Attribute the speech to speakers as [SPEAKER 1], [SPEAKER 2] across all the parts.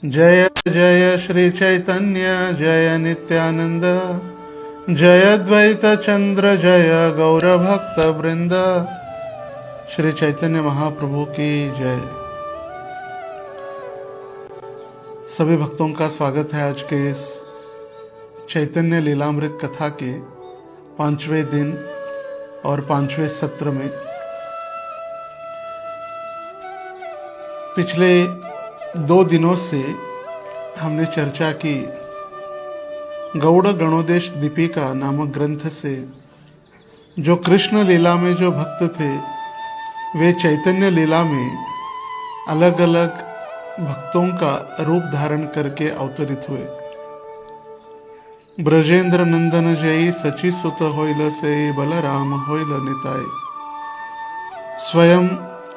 [SPEAKER 1] जय जय श्री चैतन्य जय नित्यानंद, जय द्वैत चंद्र जय गौरभक्त वृंद। श्री चैतन्य महाप्रभु की जय। सभी भक्तों का स्वागत है आज के इस चैतन्य लीलामृत कथा के 5वें दिन और 5वें सत्र में। पिछले 2 दिनों से हमने चर्चा की गौड़ गणोदेश दीपिका नामक ग्रंथ से। जो कृष्ण लीला में जो भक्त थे वे चैतन्य लीला में अलग अलग भक्तों का रूप धारण करके अवतरित हुए। ब्रजेंद्र नंदन जय सची सुत होइल से बलराम होइल निताय। स्वयं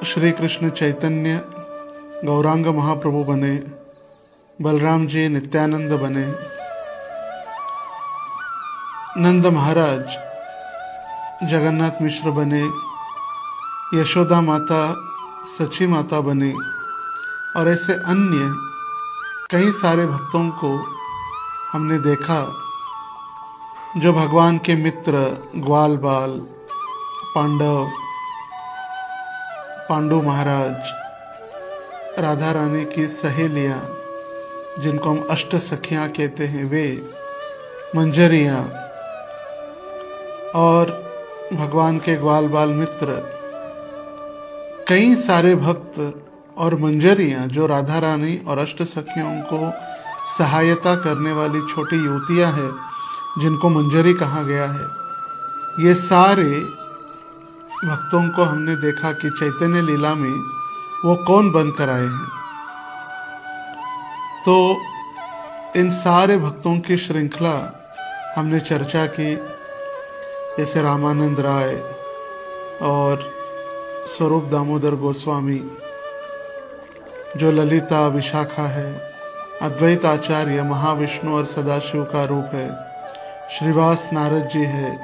[SPEAKER 1] श्री कृष्ण चैतन्य गौरांग महाप्रभु बने, बलराम जी नित्यानंद बने, नंद महाराज जगन्नाथ मिश्र बने, यशोदा माता सची माता बने और ऐसे अन्य कई सारे भक्तों को हमने देखा जो भगवान के मित्र ग्वाल बाल, पांडु महाराज, राधा रानी की सहेलियां जिनको हम अष्ट सखियां कहते हैं वे, मंजरियां और भगवान के ग्वाल बाल मित्र, कई सारे भक्त और मंजरियां जो राधा रानी और अष्ट सखियों को सहायता करने वाली छोटी युवतियां हैं जिनको मंजरी कहा गया है। ये सारे भक्तों को हमने देखा कि चैतन्य लीला में वो कौन बनकर आए हैं। तो इन सारे भक्तों की श्रृंखला हमने चर्चा की, जैसे रामानंद राय और स्वरूप दामोदर गोस्वामी जो ललिता विशाखा है, अद्वैत आचार्य महाविष्णु और सदाशिव का रूप है, श्रीवास नारद जी है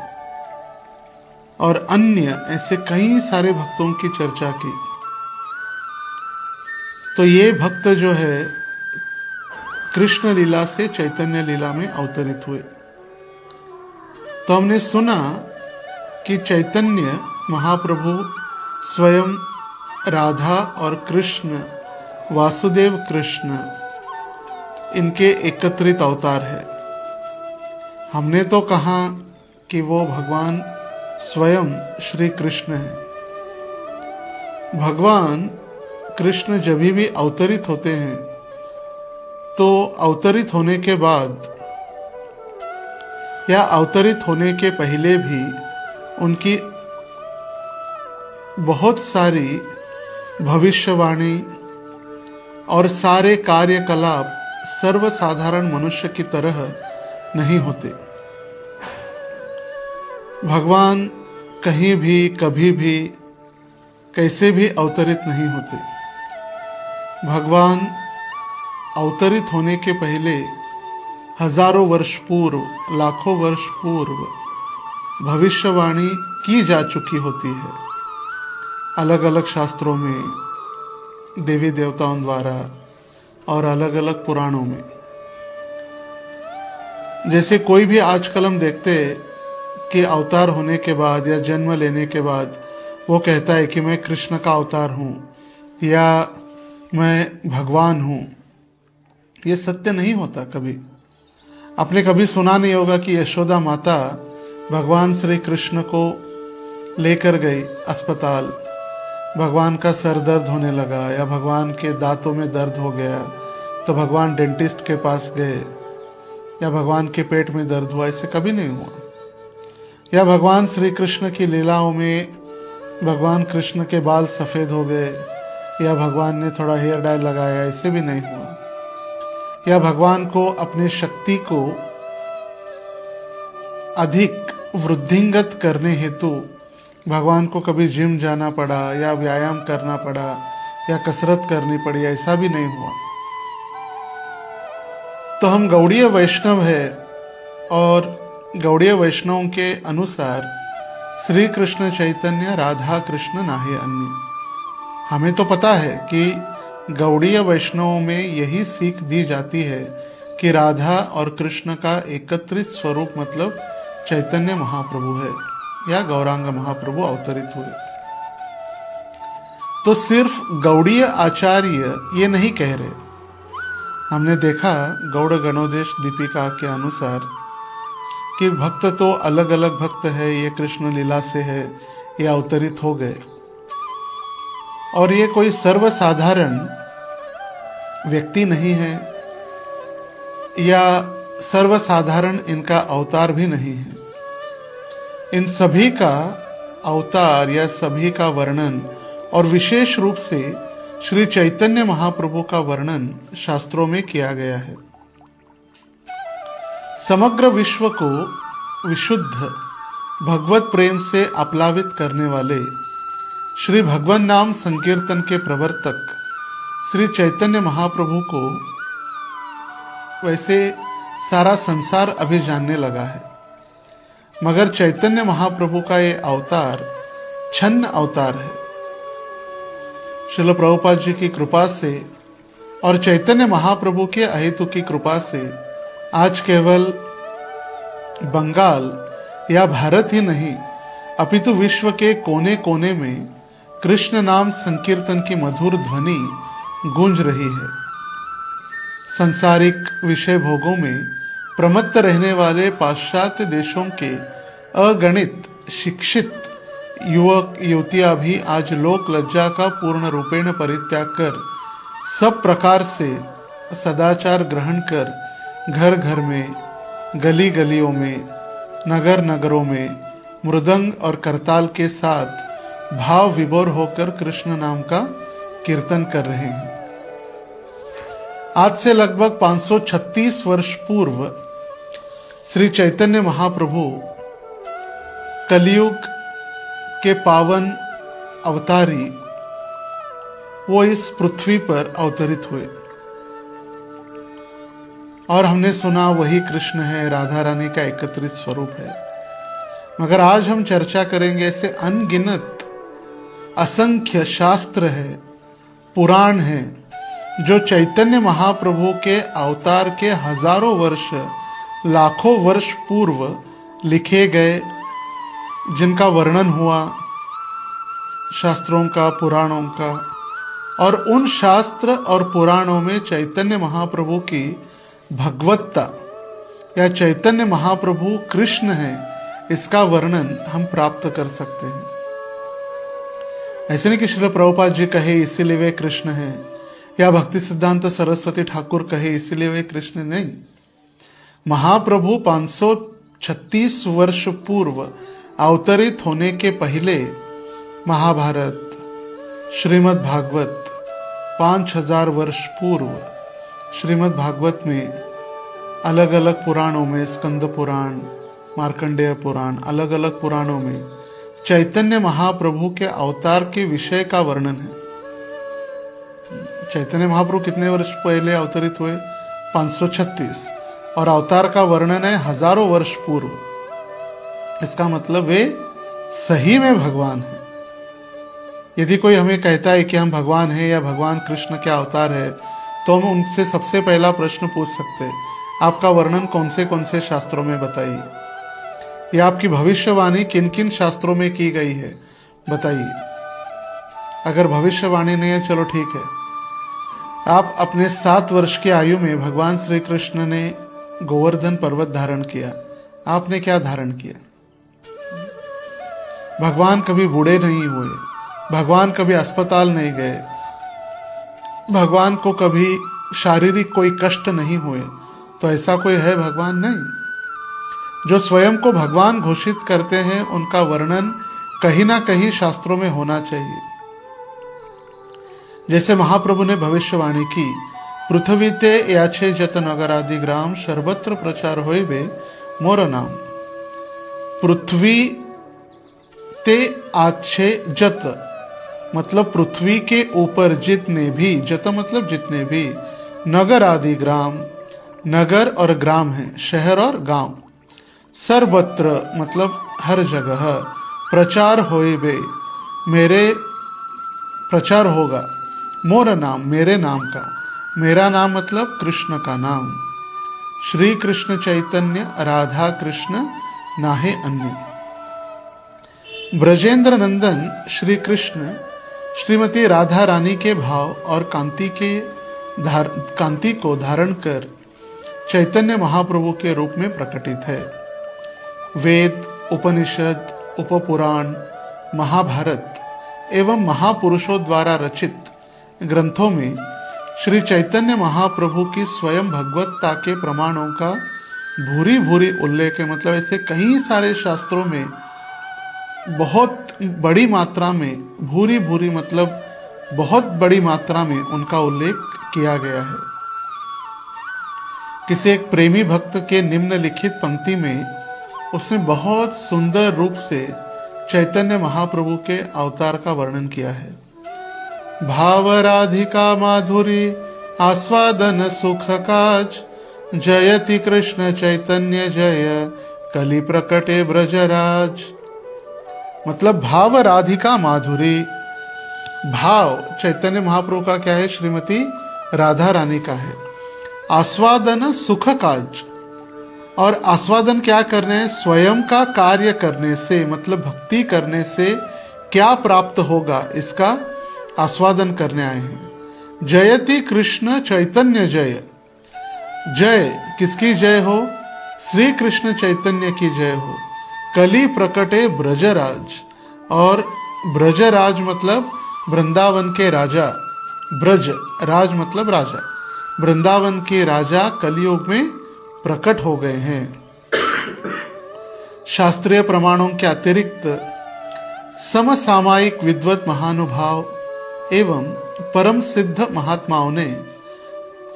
[SPEAKER 1] और अन्य ऐसे कई सारे भक्तों की चर्चा की। तो ये भक्त जो है कृष्ण लीला से चैतन्य लीला में अवतरित हुए। तो हमने सुना कि चैतन्य महाप्रभु स्वयं राधा और कृष्ण, वासुदेव कृष्ण, इनके एकत्रित अवतार है। हमने तो कहा कि वो भगवान स्वयं श्री कृष्ण है। भगवान कृष्ण जब भी अवतरित होते हैं तो अवतरित होने के बाद या अवतरित होने के पहले भी उनकी बहुत सारी भविष्यवाणी और सारे कार्यकलाप सर्वसाधारण मनुष्य की तरह नहीं होते। भगवान कहीं भी कभी भी कैसे भी अवतरित नहीं होते। भगवान अवतरित होने के पहले हजारों वर्ष पूर्व, लाखों वर्ष पूर्व भविष्यवाणी की जा चुकी होती है अलग अलग शास्त्रों में, देवी देवताओं द्वारा और अलग अलग पुराणों में। जैसे कोई भी आजकल हम देखते कि अवतार होने के बाद या जन्म लेने के बाद वो कहता है कि मैं कृष्ण का अवतार हूँ या मैं भगवान हूँ। ये सत्य नहीं होता। कभी आपने कभी सुना नहीं होगा कि यशोदा माता भगवान श्री कृष्ण को लेकर गई अस्पताल, भगवान का सर दर्द होने लगा या भगवान के दांतों में दर्द हो गया तो भगवान डेंटिस्ट के पास गए, या भगवान के पेट में दर्द हुआ, ऐसे कभी नहीं हुआ। या भगवान श्री कृष्ण की लीलाओं में भगवान कृष्ण के बाल सफ़ेद हो गए या भगवान ने थोड़ा हेयर डाई लगाया, ऐसे भी नहीं हुआ। या भगवान को अपनी शक्ति को अधिक वृद्धिंगत करने हेतु भगवान को कभी जिम जाना पड़ा या व्यायाम करना पड़ा या कसरत करनी पड़ी, ऐसा भी नहीं हुआ। तो हम गौड़ीय वैष्णव है और गौड़ीय वैष्णवों के अनुसार श्री कृष्ण चैतन्य राधा कृष्ण नाहे अन्य। हमें तो पता है कि गौड़ीय वैष्णवों में यही सीख दी जाती है कि राधा और कृष्ण का एकत्रित स्वरूप मतलब चैतन्य महाप्रभु है या गौरांग महाप्रभु अवतरित हुए। तो सिर्फ गौड़ीय आचार्य ये नहीं कह रहे। हमने देखा गौड़ गणोदेश दीपिका के अनुसार कि भक्त तो अलग अलग भक्त है, ये कृष्ण लीला से है, ये अवतरित हो गए, और ये कोई सर्वसाधारण व्यक्ति नहीं है या सर्वसाधारण इनका अवतार भी नहीं है। इन सभी का अवतार या सभी का वर्णन और विशेष रूप से श्री चैतन्य महाप्रभु का वर्णन शास्त्रों में किया गया है। समग्र विश्व को विशुद्ध भगवत प्रेम से आप्लावित करने वाले श्री भगवान नाम संकीर्तन के प्रवर्तक श्री चैतन्य महाप्रभु को वैसे सारा संसार अभी जानने लगा है, मगर चैतन्य महाप्रभु का ये अवतार छन्न अवतार है। श्रील प्रभुपाद जी की कृपा से और चैतन्य महाप्रभु के अहेतु की कृपा से आज केवल बंगाल या भारत ही नहीं अपितु विश्व के कोने कोने में कृष्ण नाम संकीर्तन की मधुर ध्वनि गूंज रही है। सांसारिक विषय भोगों में प्रमत्त रहने वाले पाश्चात्य देशों के अगणित शिक्षित युवक युवतियां भी आज लोक लज्जा का पूर्ण रूपेण परित्याग कर सब प्रकार से सदाचार ग्रहण कर घर घर में, गली गलियों में, नगर नगरों में मृदंग और करताल के साथ भाव विभोर होकर कृष्ण नाम का कीर्तन कर रहे हैं। आज से लगभग 536 वर्ष पूर्व श्री चैतन्य महाप्रभु कलयुग के पावन अवतारी वो इस पृथ्वी पर अवतरित हुए, और हमने सुना वही कृष्ण है, राधा रानी का एकत्रित स्वरूप है। मगर आज हम चर्चा करेंगे ऐसे अनगिनत असंख्य शास्त्र है, पुराण है, जो चैतन्य महाप्रभु के अवतार के हजारों वर्ष, लाखों वर्ष पूर्व लिखे गए, जिनका वर्णन हुआ शास्त्रों का, पुराणों का, और उन शास्त्र और पुराणों में चैतन्य महाप्रभु की भगवत्ता या चैतन्य महाप्रभु कृष्ण है, इसका वर्णन हम प्राप्त कर सकते हैं। ऐसे नहीं कि श्रील प्रभुपाद जी कहे इसीलिए वे कृष्ण हैं, या भक्ति सिद्धांत सरस्वती ठाकुर कहे इसीलिए वे कृष्ण नहीं। महाप्रभु 536 वर्ष पूर्व अवतरित होने के पहले महाभारत, श्रीमद् भागवत, 5000 वर्ष पूर्व श्रीमद् भागवत में अलग अलग पुराणों में, स्कंद पुराण, मार्कंडेय पुराण, अलग अलग पुराणों में चैतन्य महाप्रभु के अवतार के विषय का वर्णन है। चैतन्य महाप्रभु कितने वर्ष पहले अवतरित हुए? 536, और अवतार का वर्णन है हजारों वर्ष पूर्व। इसका मतलब वे सही में भगवान है। यदि कोई हमें कहता है कि हम भगवान हैं या भगवान कृष्ण के अवतार है, तो हम उनसे सबसे पहला प्रश्न पूछ सकते हैं, आपका वर्णन कौन से शास्त्रों में बताइए, या आपकी भविष्यवाणी किन किन शास्त्रों में की गई है बताइए। अगर भविष्यवाणी नहीं है, चलो ठीक है, आप अपने 7 वर्ष की आयु में भगवान श्री कृष्ण ने गोवर्धन पर्वत धारण किया, आपने क्या धारण किया? भगवान कभी बूढ़े नहीं हुए, भगवान कभी अस्पताल नहीं गए, भगवान को कभी शारीरिक कोई कष्ट नहीं हुए, तो ऐसा कोई है भगवान? नहीं। जो स्वयं को भगवान घोषित करते हैं, उनका वर्णन कहीं ना कहीं शास्त्रों में होना चाहिए। जैसे महाप्रभु ने भविष्यवाणी की, पृथ्वी ते याछे जत नगर आदि ग्राम, सर्वत्र प्रचार होइबे मोर नाम। पृथ्वी ते आछे जत मतलब पृथ्वी के ऊपर जितने भी, जत मतलब जितने भी, नगर आदि ग्राम, नगर और ग्राम है, शहर और गांव, सर्वत्र मतलब हर जगह, प्रचार होइबे मेरे प्रचार होगा, मोर नाम, मेरे नाम का। मेरा नाम मतलब कृष्ण का नाम। श्री कृष्ण चैतन्य राधा कृष्ण नाहे अन्य। ब्रजेंद्र नंदन श्री कृष्ण श्रीमती राधा रानी के भाव और कांति को धारण कर चैतन्य महाप्रभु के रूप में प्रकटित है। वेद, उपनिषद, उपपुराण, महाभारत एवं महापुरुषों द्वारा रचित ग्रंथों में श्री चैतन्य महाप्रभु की स्वयं भगवत्ता के प्रमाणों का भूरी भूरी उल्लेख है। मतलब ऐसे कई सारे शास्त्रों में बहुत बड़ी मात्रा में, भूरी भूरी मतलब बहुत बड़ी मात्रा में उनका उल्लेख किया गया है। किसी एक प्रेमी भक्त के निम्नलिखित पंक्ति में उसने बहुत सुंदर रूप से चैतन्य महाप्रभु के अवतार का वर्णन किया है। भाव राधिका माधुरी आस्वादन सुख काज, जयति कृष्ण चैतन्य जय कलि प्रकटे ब्रजराज। मतलब भाव राधिका माधुरी, भाव चैतन्य महाप्रभु का क्या है? श्रीमती राधा रानी का है। आस्वादन सुख काज, और आस्वादन क्या करने हैं? स्वयं का कार्य करने से, मतलब भक्ति करने से क्या प्राप्त होगा इसका आस्वादन करने आए हैं। जयति कृष्ण चैतन्य जय, जय किसकी जय हो? श्री कृष्ण चैतन्य की जय हो। कली प्रकटे ब्रजराज, और ब्रजराज मतलब वृंदावन के राजा, ब्रज राज मतलब राजा, वृंदावन के राजा कलियुग में प्रकट हो गए हैं। शास्त्रीय प्रमाणों के अतिरिक्त समसामयिक विद्वत महानुभाव एवं परम सिद्ध महात्माओं ने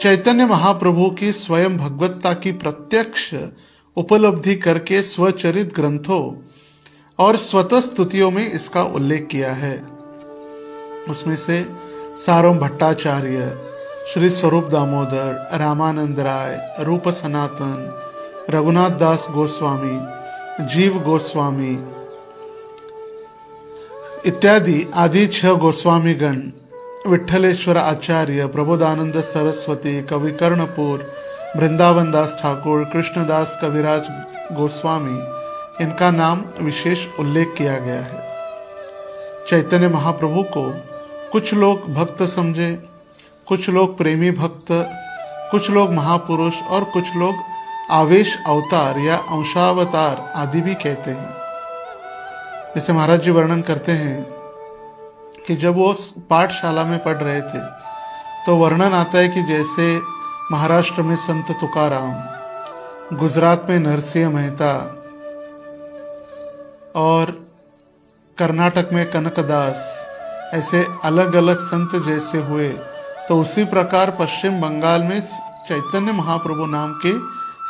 [SPEAKER 1] चैतन्य महाप्रभु की स्वयं भगवत्ता की प्रत्यक्ष उपलब्धि करके स्वचरित ग्रंथों और स्वतः स्तुतियों में इसका उल्लेख किया है। उसमें से सारोम भट्टाचार्य, श्री स्वरूप दामोदर, रामानंद राय, रूप सनातन, रघुनाथ दास गोस्वामी, जीव गोस्वामी इत्यादि आदि 6 गोस्वामी गण, विठलेश्वर आचार्य, प्रबोधानंद सरस्वती, कवि कर्णपुर, वृंदावन दास ठाकुर, कृष्णदास कविराज गोस्वामी, इनका नाम विशेष उल्लेख किया गया है। चैतन्य महाप्रभु को कुछ लोग भक्त समझे, कुछ लोग प्रेमी भक्त, कुछ लोग महापुरुष और कुछ लोग आवेश अवतार या अंशावतार आदि भी कहते हैं। जैसे महाराज जी वर्णन करते हैं कि जब वो पाठशाला में पढ़ रहे थे तो वर्णन आता है कि जैसे महाराष्ट्र में संत तुकाराम, गुजरात में नरसिंह मेहता और कर्नाटक में कनकदास, ऐसे अलग अलग संत जैसे हुए, तो उसी प्रकार पश्चिम बंगाल में चैतन्य महाप्रभु नाम के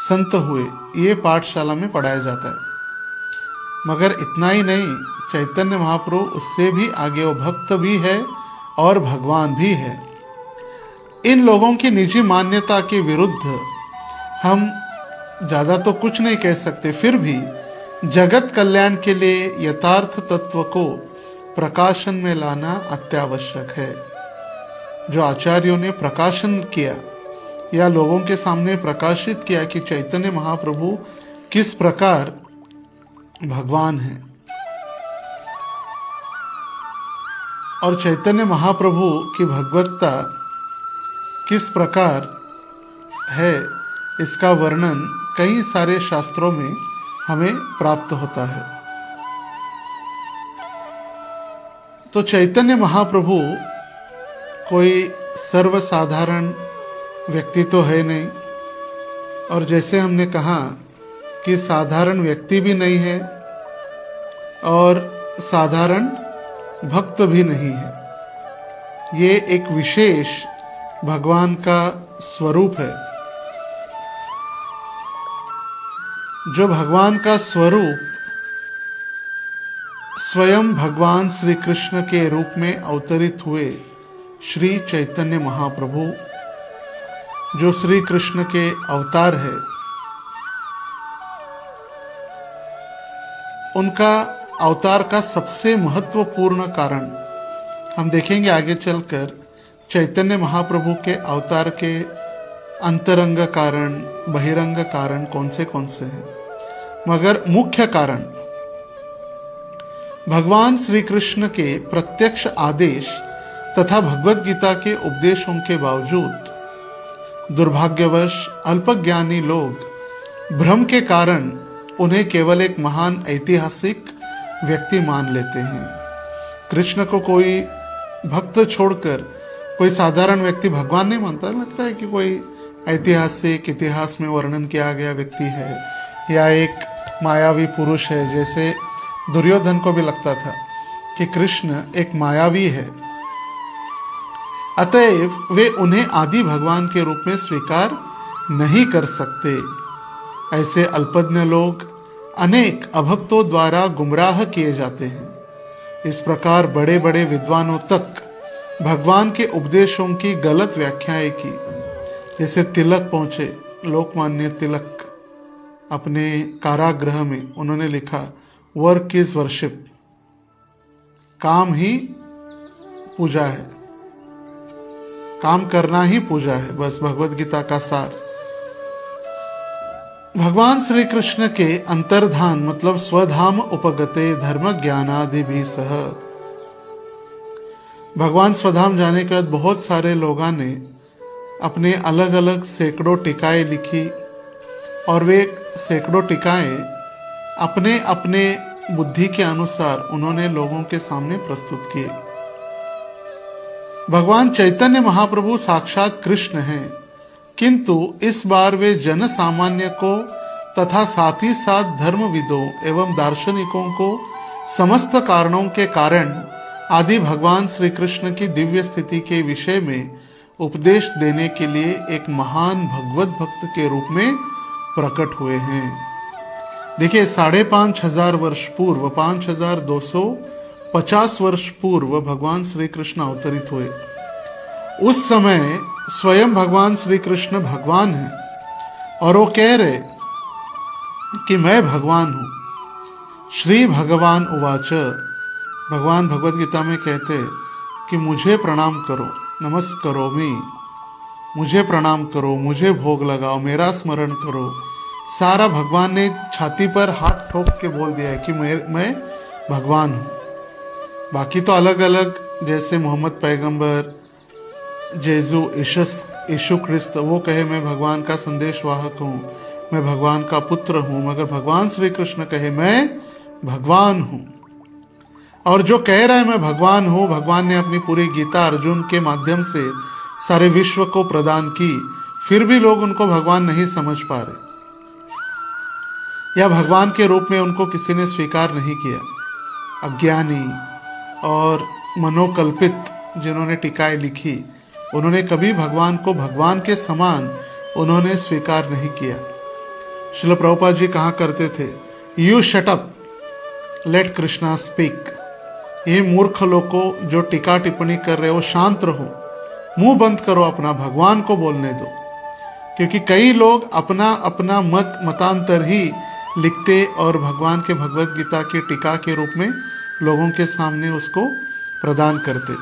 [SPEAKER 1] संत हुए। ये पाठशाला में पढ़ाया जाता है। मगर इतना ही नहीं, चैतन्य महाप्रभु उससे भी आगे, वो भक्त भी है और भगवान भी है। इन लोगों की निजी मान्यता के विरुद्ध हम ज्यादा तो कुछ नहीं कह सकते, फिर भी जगत कल्याण के लिए यथार्थ तत्व को प्रकाशन में लाना अत्यावश्यक है। जो आचार्यों ने प्रकाशन किया या लोगों के सामने प्रकाशित किया कि चैतन्य महाप्रभु किस प्रकार भगवान है और चैतन्य महाप्रभु की भगवत्ता किस प्रकार है, इसका वर्णन कई सारे शास्त्रों में हमें प्राप्त होता है। तो चैतन्य महाप्रभु कोई सर्वसाधारण व्यक्ति तो है नहीं, और जैसे हमने कहा कि साधारण व्यक्ति भी नहीं है और साधारण भक्त भी नहीं है। ये एक विशेष भगवान का स्वरूप है। जो भगवान का स्वरूप स्वयं भगवान श्री कृष्ण के रूप में अवतरित हुए श्री चैतन्य महाप्रभु, जो श्री कृष्ण के अवतार है, उनका अवतार का सबसे महत्वपूर्ण कारण हम देखेंगे आगे चलकर, चैतन्य महाप्रभु के अवतार के अंतरंग कारण, बहिरंग कारण कौन से हैं, मगर मुख्य कारण भगवान श्री कृष्ण के प्रत्यक्ष आदेश तथा भगवत गीता के उपदेशों के बावजूद दुर्भाग्यवश अल्पज्ञानी लोग भ्रम के कारण उन्हें केवल एक महान ऐतिहासिक व्यक्ति मान लेते हैं। कृष्ण को कोई भक्त छोड़कर कोई साधारण व्यक्ति भगवान नहीं मानता, लगता है कि कोई ऐतिहासिक इतिहास में वर्णन किया गया व्यक्ति है या एक मायावी पुरुष है। जैसे दुर्योधन को भी लगता था कि कृष्ण एक मायावी है, अतएव वे उन्हें आदि भगवान के रूप में स्वीकार नहीं कर सकते। ऐसे अल्पज्ञ लोग अनेक अभक्तों द्वारा गुमराह किए जाते हैं। इस प्रकार बड़े बड़े विद्वानों तक भगवान के उपदेशों की गलत व्याख्याएं की। जैसे तिलक पहुंचे, लोकमान्य तिलक अपने कारागृह में उन्होंने लिखा, वर्क इज वर्शिप, काम ही पूजा है, काम करना ही पूजा है, बस भगवत गीता का सार। भगवान श्री कृष्ण के अंतर्धान मतलब स्वधाम उपगते धर्म ज्ञानादि भी सह। भगवान स्वधाम जाने के बाद बहुत सारे लोगों ने अपने अलग अलग सैकड़ों टीकाएं लिखी और वे सैकड़ों टीकाएं अपने अपने बुद्धि के अनुसार उन्होंने लोगों के सामने प्रस्तुत किए। भगवान चैतन्य महाप्रभु साक्षात कृष्ण हैं, किंतु इस बार वे जन सामान्य को तथा साथ ही साथ धर्मविदों एवं दार्शनिकों को समस्त कारणों के कारण आदि भगवान श्री कृष्ण की दिव्य स्थिति के विषय में उपदेश देने के लिए एक महान भगवत भक्त के रूप में प्रकट हुए हैं। देखिए 5,500 वर्ष पूर्व, 5,250 वर्ष पूर्व भगवान श्री कृष्ण अवतरित हुए। उस समय स्वयं भगवान श्री कृष्ण भगवान हैं और वो कह रहे कि मैं भगवान हूं। श्री भगवान उवाच, भगवान भगवत गीता में कहते कि मुझे प्रणाम करो, नमस्करोमि, मुझे प्रणाम करो, मुझे भोग लगाओ, मेरा स्मरण करो। सारा भगवान ने छाती पर हाथ ठोक के बोल दिया है कि मैं भगवान हूं। बाकी तो अलग अलग, जैसे मोहम्मद पैगंबर, जेजू यीशु ख्रिस्त, वो कहे मैं भगवान का संदेशवाहक हूं, मैं भगवान का पुत्र हूं, मगर भगवान श्री कृष्ण कहे मैं भगवान हूं। और जो कह रहा है मैं भगवान हूं, भगवान ने अपनी पूरी गीता अर्जुन के माध्यम से सारे विश्व को प्रदान की, फिर भी लोग उनको भगवान नहीं समझ पा रहे या भगवान के रूप में उनको किसी ने स्वीकार नहीं किया। अज्ञानी और मनोकल्पित जिन्होंने टीकाएं लिखी, उन्होंने कभी भगवान को भगवान के समान उन्होंने स्वीकार नहीं किया। श्रील प्रभुपाद जी कहा करते थे, you shut up, let Krishna speak. ये मूर्ख लोगों जो टीका टिप्पणी कर रहे हो, शांत रहो, मुंह बंद करो अपना, भगवान को बोलने दो। क्योंकि कई लोग अपना अपना मतांतर ही लिखते और भगवान के भगवत गीता की टीका के रूप में लोगों के सामने उसको प्रदान करते।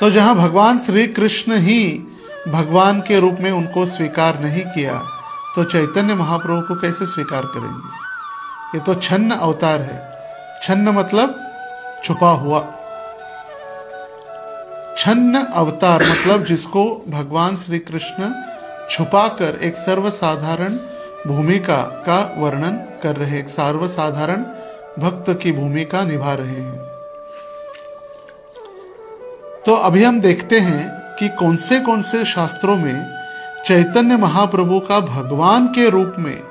[SPEAKER 1] तो जहां भगवान श्री कृष्ण ही भगवान के रूप में उनको स्वीकार नहीं किया, तो चैतन्य महाप्रभु को कैसे स्वीकार करेंगे? ये तो छन्न अवतार है। छन्न मतलब छुपा हुआ, छन्न अवतार मतलब जिसको भगवान श्री कृष्ण छुपाकर एक सर्वसाधारण भूमिका का वर्णन कर रहे हैं, एक सर्वसाधारण भक्त की भूमिका निभा रहे हैं। तो अभी हम देखते हैं कि कौन से शास्त्रों में चैतन्य महाप्रभु का भगवान के रूप में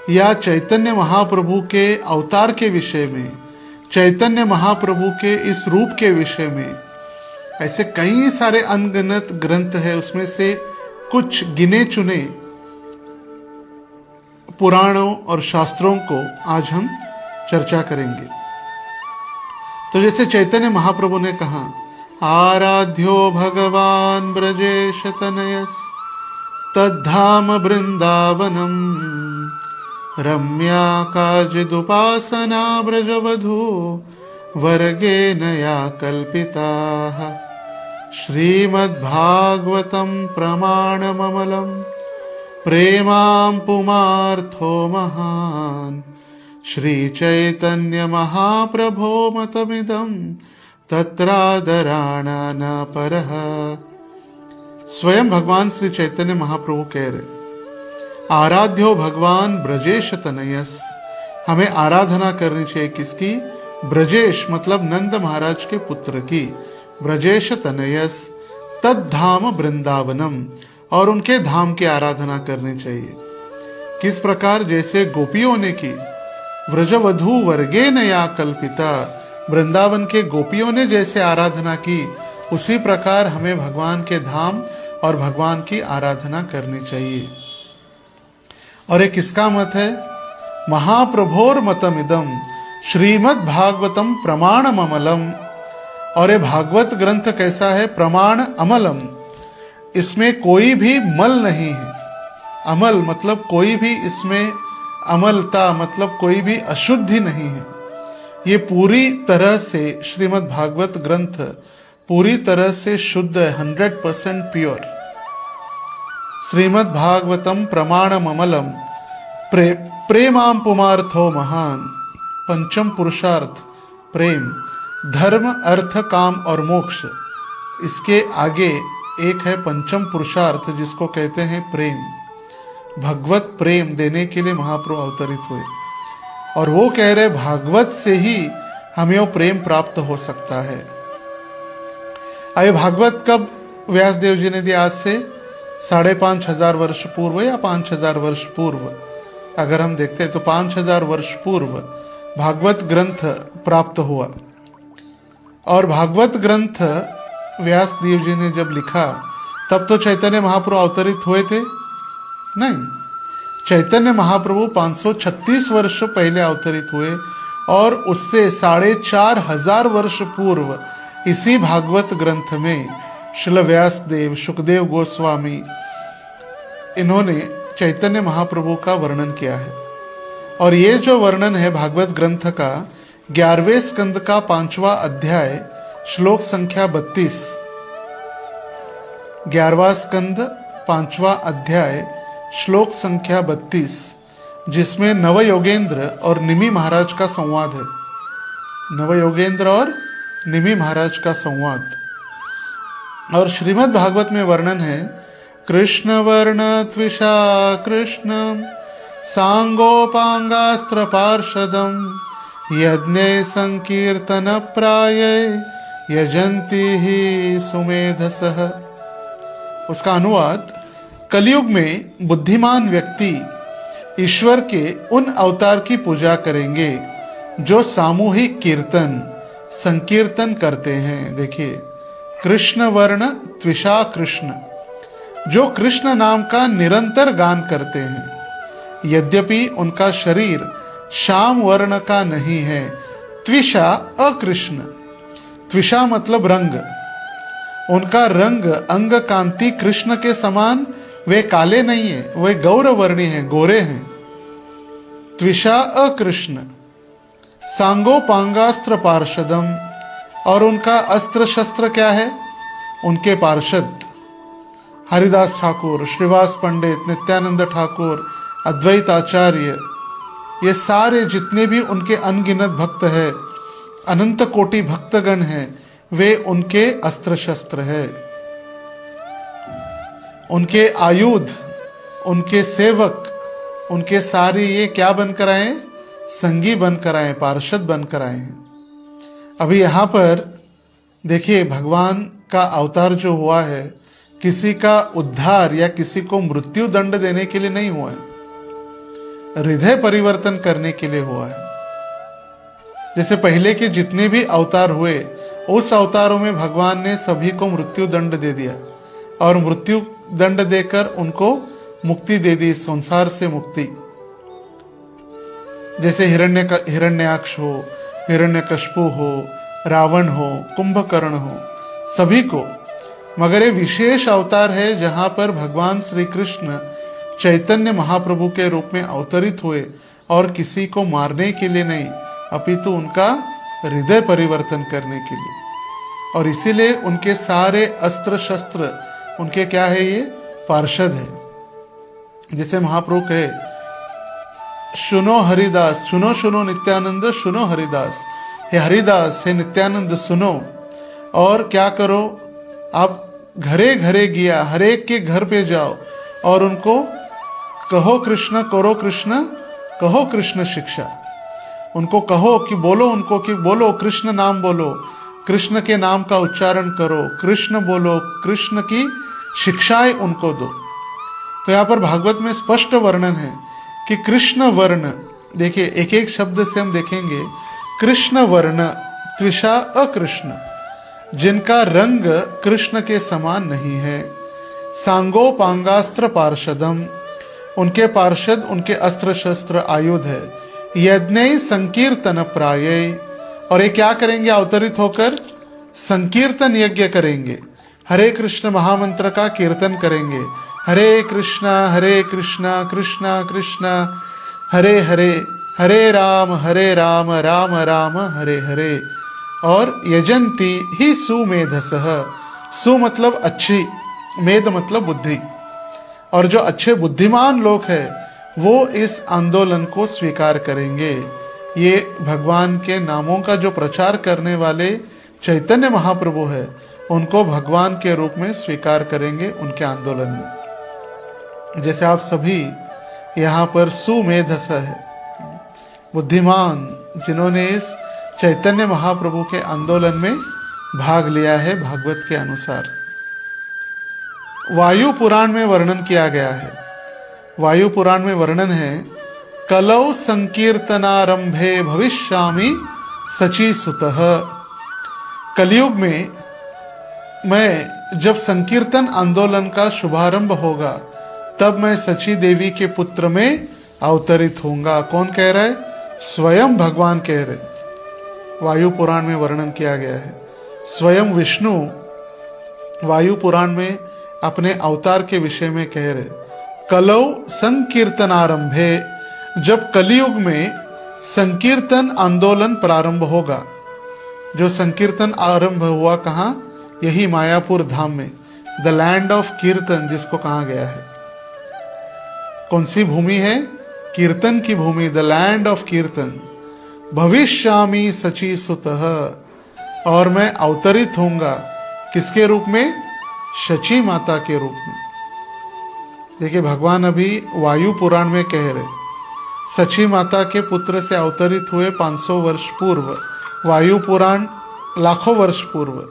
[SPEAKER 1] या चैतन्य महाप्रभु के अवतार के विषय में, चैतन्य महाप्रभु के इस रूप के विषय में ऐसे कई सारे अनगिनत ग्रंथ है। उसमें से कुछ गिने चुने पुराणों और शास्त्रों को आज हम चर्चा करेंगे। तो जैसे चैतन्य महाप्रभु ने कहा, आराध्यो भगवान ब्रजेश तनयस तद्धाम वृंदावनम रम्या काचिदुपासना ब्रजवधू वर्गे नया कल्पिता। श्रीमद्भागवतं प्रमाणममलं प्रेमां पुमार्थो महान् श्रीचैतन्यमहाप्रभो मतमिदं तत्रादराणा न परः। स्वयं भगवान श्री चैतन्य महाप्रभु कह रहे, आराध्यो भगवान ब्रजेश तनयस, हमें आराधना करनी चाहिए किसकी? ब्रजेश मतलब नंद महाराज के पुत्र की। ब्रजेश तनयस तद्धाम वृंदावनम, और उनके धाम की आराधना करनी चाहिए। किस प्रकार? जैसे गोपियों ने की, व्रजवधू वर्गे नया कल्पिता, वृंदावन के गोपियों ने जैसे आराधना की, उसी प्रकार हमें भगवान के धाम और भगवान की आराधना करनी चाहिए। और एक किसका मत है? महाप्रभोर मतमिदम श्रीमद् भागवतम प्रमाणम अमलम। और ये भागवत ग्रंथ कैसा है? प्रमाण अमलम, इसमें कोई भी मल नहीं है। अमल मतलब कोई भी, इसमें अमलता मतलब कोई भी अशुद्धि नहीं है। ये पूरी तरह से श्रीमद् भागवत ग्रंथ पूरी तरह से शुद्ध है, 100% प्योर। श्रीमद् भागवतम प्रमाणम अमलम प्रेमाम पुमार्थो महान। पंचम पुरुषार्थ प्रेम, धर्म अर्थ काम और मोक्ष, इसके आगे एक है पंचम पुरुषार्थ जिसको कहते हैं प्रेम। भगवत प्रेम देने के लिए महाप्रभु अवतरित हुए, और वो कह रहे भागवत से ही हमें वो प्रेम प्राप्त हो सकता है। आइए, भागवत कब व्यासदेव जी ने दिया? आज से 5,500 वर्ष पूर्व या 5,000 वर्ष पूर्व। अगर हम देखते हैं तो 5,000 वर्ष पूर्व भागवत ग्रंथ प्राप्त हुआ। और भागवत ग्रंथ व्यासदेव जी ने जब लिखा, तब तो चैतन्य महाप्रभु अवतरित हुए थे? नहीं, चैतन्य महाप्रभु 536 वर्ष पहले अवतरित हुए, और उससे 4,500 वर्ष पूर्व इसी भागवत ग्रंथ में श्रील व्यासदेव, सुखदेव गोस्वामी, इन्होंने चैतन्य महाप्रभु का वर्णन किया है। और ये जो वर्णन है भागवत ग्रंथ का, 11वें स्कंद का 5वां अध्याय, श्लोक संख्या 32। 11वां स्कंद 5वां अध्याय श्लोक संख्या 32, जिसमें नवयोगेंद्र और निमि महाराज का संवाद है। नवयोगेंद्र और निमि महाराज का संवाद। और श्रीमद् भागवत में वर्णन है, कृष्ण वर्ण त्विषा कृष्णम सांगोपांगास्त्र पार्षदम यज्ञ संकीर्तन प्राय यजंती ही सुमेधसः। उसका अनुवाद, कलयुग में बुद्धिमान व्यक्ति ईश्वर के उन अवतार की पूजा करेंगे जो सामूहिक कीर्तन संकीर्तन करते हैं। देखिए, कृष्ण वर्ण त्विषा कृष्ण, जो कृष्ण नाम का निरंतर गान करते हैं, यद्यपि उनका शरीर श्याम वर्ण का नहीं है। त्विषा अकृष्ण, त्विषा मतलब रंग, उनका रंग अंग कांति कृष्ण के समान, वे काले नहीं है, वे गौरवर्णी हैं, गोरे हैं। त्विषा अकृष्ण सांगोपांगास्त्र पार्षदम, और उनका अस्त्र शस्त्र क्या है? उनके पार्षद हरिदास ठाकुर, श्रीवास पंडित, नित्यानंद ठाकुर, अद्वैत आचार्य, ये सारे जितने भी उनके अनगिनत भक्त हैं, अनंत कोटि भक्तगण हैं, वे उनके अस्त्र शस्त्र है। उनके आयुध, उनके सेवक, उनके सारे ये क्या बनकर आए? संगी बनकर आए, पार्षद बनकर आए हैं। अभी यहाँ पर देखिए, भगवान का अवतार जो हुआ है, किसी का उद्धार या किसी को मृत्यु दंड देने के लिए नहीं हुआ है, हृदय परिवर्तन करने के लिए हुआ है। जैसे पहले के जितने भी अवतार हुए, उस अवतारों में भगवान ने सभी को मृत्यु दंड दे दिया, और मृत्यु दंड देकर उनको मुक्ति दे दी, संसार से मुक्ति। जैसे हिरण्याक्ष हो, हिरण्यकश्यपु हो, रावण हो, कुंभकर्ण हो, सभी को। मगर ये विशेष अवतार है जहां पर भगवान श्री कृष्ण चैतन्य महाप्रभु के रूप में अवतरित हुए, और किसी को मारने के लिए नहीं, अपितु उनका हृदय परिवर्तन करने के लिए। और इसीलिए उनके सारे अस्त्र शस्त्र उनके क्या है, ये पार्षद है। जैसे महाप्रभु कहे, सुनो हरिदास, सुनो सुनो नित्यानंद, सुनो हरिदास, हे हरिदास हे नित्यानंद सुनो, और क्या करो, आप घरे घरे गया, हर एक के घर पे जाओ और उनको कहो कृष्ण, करो कृष्ण, कहो कृष्ण शिक्षा। उनको कहो कि बोलो, उनको कि बोलो कृष्ण नाम बोलो, कृष्ण के नाम का उच्चारण करो, कृष्ण बोलो, कृष्ण की शिक्षाएं उनको दो। तो यहाँ पर भागवत में स्पष्ट वर्णन है कि कृष्ण वर्ण, देखिए एक एक शब्द से हम देखेंगे, कृष्ण वर्ण त्रिषा अकृष्ण, जिनका रंग कृष्ण के समान नहीं है, सांगोपांगास्त्र पार्षदम, उनके पार्षद उनके अस्त्र शस्त्र आयुध है, यज्ञ संकीर्तन प्राय, और ये क्या करेंगे, अवतरित होकर संकीर्तन यज्ञ करेंगे, हरे कृष्ण महामंत्र का कीर्तन करेंगे, हरे कृष्णा कृष्णा कृष्णा हरे हरे, हरे राम राम राम हरे हरे, और यजंती ही सुमेधसः, सु मतलब अच्छी, मेध मतलब बुद्धि, और जो अच्छे बुद्धिमान लोग हैं वो इस आंदोलन को स्वीकार करेंगे। ये भगवान के नामों का जो प्रचार करने वाले चैतन्य महाप्रभु है, उनको भगवान के रूप में स्वीकार करेंगे उनके आंदोलन में। जैसे आप सभी यहाँ पर सुमेधस है, बुद्धिमान, जिन्होंने इस चैतन्य महाप्रभु के आंदोलन में भाग लिया है भागवत के अनुसार। वायु पुराण में वर्णन किया गया है, वायु पुराण में वर्णन है, कलौ संकीर्तनारंभे भविष्यामि सची सुतः, कलयुग में मैं जब संकीर्तन आंदोलन का शुभारंभ होगा तब मैं सची देवी के पुत्र में अवतरित होऊंगा। कौन कह रहा है? स्वयं भगवान कह रहे। वायु पुराण में वर्णन किया गया है, स्वयं विष्णु वायु पुराण में अपने अवतार के विषय में कह रहे, कलौ संकीर्तनारंभे, जब कलयुग में संकीर्तन आंदोलन प्रारंभ होगा। जो संकीर्तन आरंभ हुआ कहाँ? यही मायापुर धाम में, द लैंड ऑफ कीर्तन जिसको कहा गया है। कौन सी भूमि है? कीर्तन की भूमि, द लैंड ऑफ कीर्तन। भविष्यामि सची सुतः, और मैं अवतरित होऊंगा किसके रूप में? शची माता के रूप में। देखिए भगवान अभी वायु पुराण में कह रहे, सची माता के पुत्र से अवतरित हुए 500 वर्ष पूर्व। वायु पुराण लाखों वर्ष पूर्व,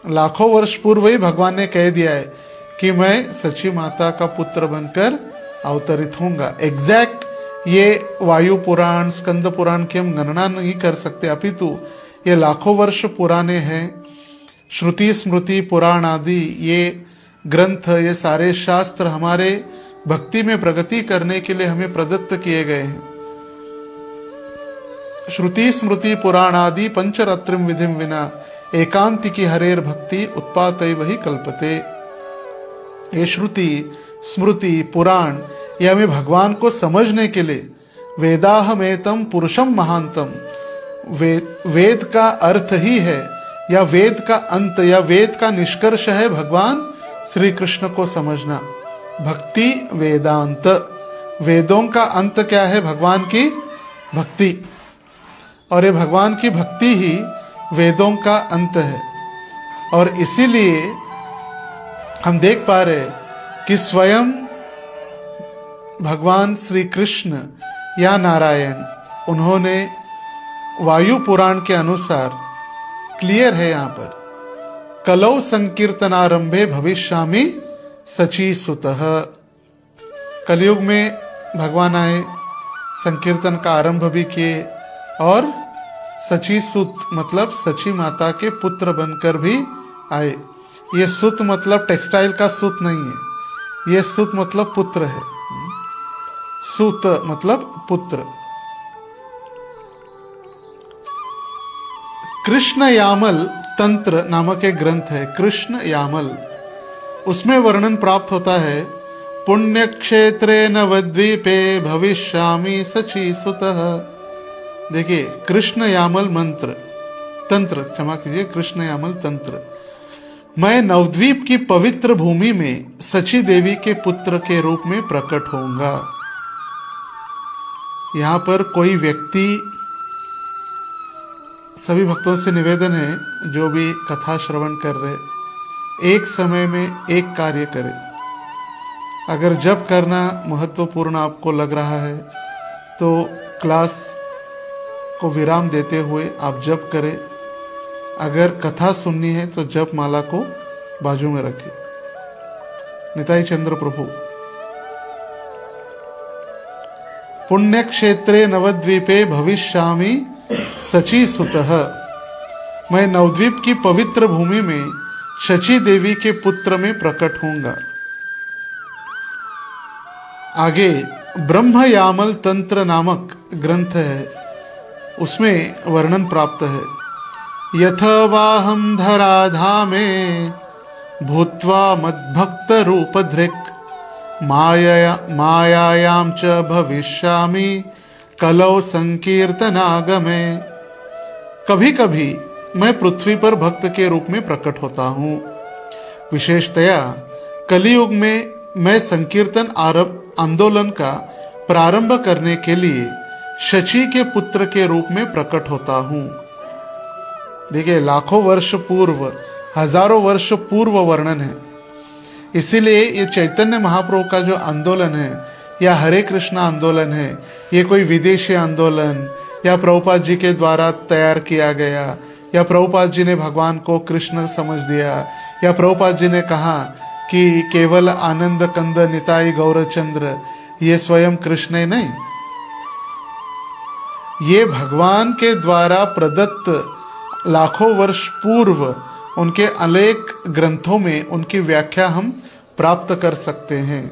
[SPEAKER 1] लाखों वर्ष पूर्व ही भगवान ने कह दिया है कि मैं सची माता का पुत्र बनकर अवतरित होऊंगा। एग्जैक्ट ये वायु पुराण, स्कंद पुराण की हम गणना नहीं कर सकते, अपितु ये लाखों वर्ष पुराने हैं। श्रुति स्मृति पुराण आदि ये ग्रंथ, ये सारे शास्त्र हमारे भक्ति में प्रगति करने के लिए हमें प्रदत्त किए गए हैं। श्रुति स्मृति पुराण आदि पंचरत्रिम विधिम विना एकांतिकी हरेर भक्ति उत्पातै वही कल्पते। ये श्रुति स्मृति पुराण ये हमें भगवान को समझने के लिए, वेदाहमेतम पुरुषम महांतम, वेद का अर्थ ही है या वेद का अंत या वेद का निष्कर्ष है भगवान श्री कृष्ण को समझना। भक्ति वेदांत, वेदों का अंत क्या है? भगवान की भक्ति, और ये भगवान की भक्ति ही वेदों का अंत है। और इसीलिए हम देख पा रहे कि स्वयं भगवान श्री कृष्ण या नारायण, उन्होंने वायु पुराण के अनुसार क्लियर है यहाँ पर, कलौ संकीर्तनारंभे भविष्यामि सची सुतः। कलयुग में भगवान आए, संकीर्तन का आरंभ भी किए, और सची सुत मतलब सची माता के पुत्र बनकर भी आए। ये सुत मतलब टेक्सटाइल का सुत नहीं है, ये सुत मतलब पुत्र है। सुत मतलब पुत्र। कृष्ण यामल तंत्र नामक एक ग्रंथ है, कृष्ण यामल, उसमें वर्णन प्राप्त होता है, पुण्य क्षेत्रे नवद्वीपे भविष्यामि सची सुतः। देखिए कृष्ण यामल मंत्र तंत्र, क्षमा कीजिए, कृष्ण यामल तंत्र। मैं नवद्वीप की पवित्र भूमि में सची देवी के पुत्र के रूप में प्रकट होऊंगा। यहां पर कोई व्यक्ति, सभी भक्तों से निवेदन है जो भी कथा श्रवण कर रहे, एक समय में एक कार्य करें। अगर जप करना महत्वपूर्ण आपको लग रहा है तो क्लास को विराम देते हुए आप जप करें। अगर कथा सुननी है तो जप माला को बाजू में रखें। निताई चंद्र प्रभु। पुण्य क्षेत्रे नवद्वीपे भविष्यामि सची सुतः। मैं नवद्वीप की पवित्र भूमि में शची देवी के पुत्र में प्रकट होऊंगा। आगे ब्रह्म यामल तंत्र नामक ग्रंथ है, उसमें वर्णन प्राप्त है। यथवाहम धराधामे भूत्वा मद्भक्त रूप धृक् मायायाम च भविष्यामि कलौ संकीर्तनागमे। कभी कभी मैं पृथ्वी पर भक्त के रूप में प्रकट होता हूँ। विशेषतया कलियुग में मैं संकीर्तन आंदोलन का प्रारंभ करने के लिए शची के पुत्र के रूप में प्रकट होता हूँ। देखिए, लाखों वर्ष पूर्व, हजारों वर्ष पूर्व वर्णन है। इसीलिए ये चैतन्य महाप्रभु का जो आंदोलन है या हरे कृष्ण आंदोलन है, ये कोई विदेशी आंदोलन या प्रभुपाद जी के द्वारा तैयार किया गया, या प्रभुपाद जी ने भगवान को कृष्ण समझ दिया, या प्रभुपाद जी ने कहा कि केवल आनंद कंद निताई गौरचंद्र ये स्वयं कृष्ण है, नहीं। ये भगवान के द्वारा प्रदत्त लाखों वर्ष पूर्व उनके अनेक ग्रंथों में उनकी व्याख्या हम प्राप्त कर सकते हैं।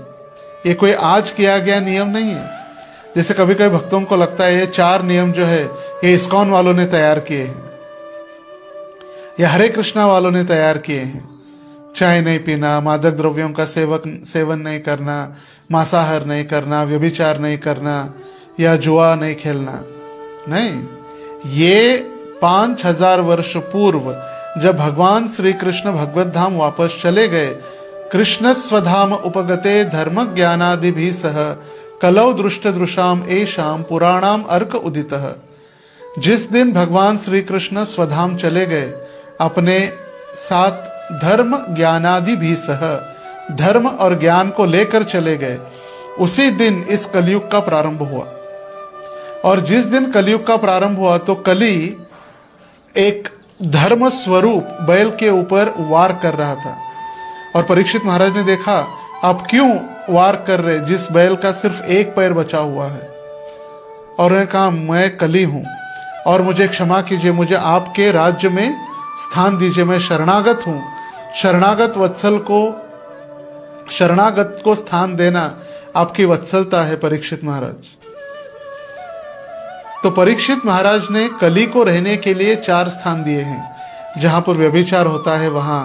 [SPEAKER 1] ये कोई आज किया गया नियम नहीं है। जैसे कभी कभी भक्तों को लगता है ये 4 नियम जो है ये इस्कॉन वालों ने तैयार किए हैं या हरे कृष्णा वालों ने तैयार किए हैं। चाय नहीं पीना, मादक द्रव्यों का सेवन नहीं करना, मांसाहार नहीं करना, व्यभिचार नहीं करना या जुआ नहीं खेलना, नहीं। ये 5000 वर्ष पूर्व जब भगवान श्री कृष्ण भगवत धाम वापस चले गए, कृष्ण स्वधाम उपगते धर्म ज्ञानादि भी सह कलौ दृष्ट दृशाम एशाम पुराणाम अर्क उदितः। जिस दिन भगवान श्री कृष्ण स्वधाम चले गए, अपने साथ धर्म ज्ञानादि भी सह, धर्म और ज्ञान को लेकर चले गए, उसी दिन इस कलयुग का प्रारंभ हुआ। और जिस दिन कलयुग का प्रारंभ हुआ तो कली एक धर्म स्वरूप बैल के ऊपर वार कर रहा था। और परीक्षित महाराज ने देखा, आप क्यों वार कर रहे जिस बैल का सिर्फ एक पैर बचा हुआ है? और उन्होंने कहा, मैं कली हूं और मुझे क्षमा कीजिए, मुझे आपके राज्य में स्थान दीजिए, मैं शरणागत हूं। शरणागत को स्थान देना आपकी वत्सलता है परीक्षित महाराज। तो परीक्षित महाराज ने कली को रहने के लिए 4 स्थान दिए हैं। जहां पर व्यभिचार होता है वहां,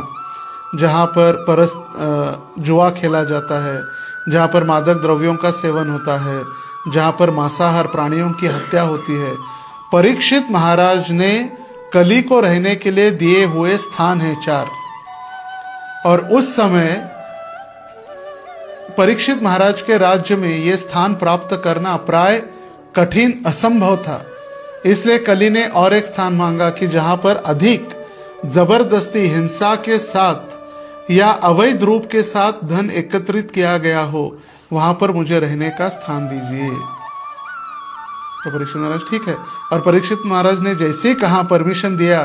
[SPEAKER 1] जहां पर जुआ खेला जाता है, जहां पर मादक द्रव्यों का सेवन होता है, जहां पर मांसाहार प्राणियों की हत्या होती है। परीक्षित महाराज ने कली को रहने के लिए दिए हुए स्थान है 4। और उस समय परीक्षित महाराज के राज्य में यह स्थान प्राप्त करना प्राय कठिन, असंभव था। इसलिए कली ने और एक स्थान मांगा कि जहां पर अधिक जबरदस्ती, हिंसा के साथ या अवैध रूप के साथ धन एकत्रित किया गया हो, वहां पर मुझे रहने का स्थान दीजिए। तो परीक्षित महाराज ठीक है। और परीक्षित महाराज ने जैसे ही कहा, परमिशन दिया,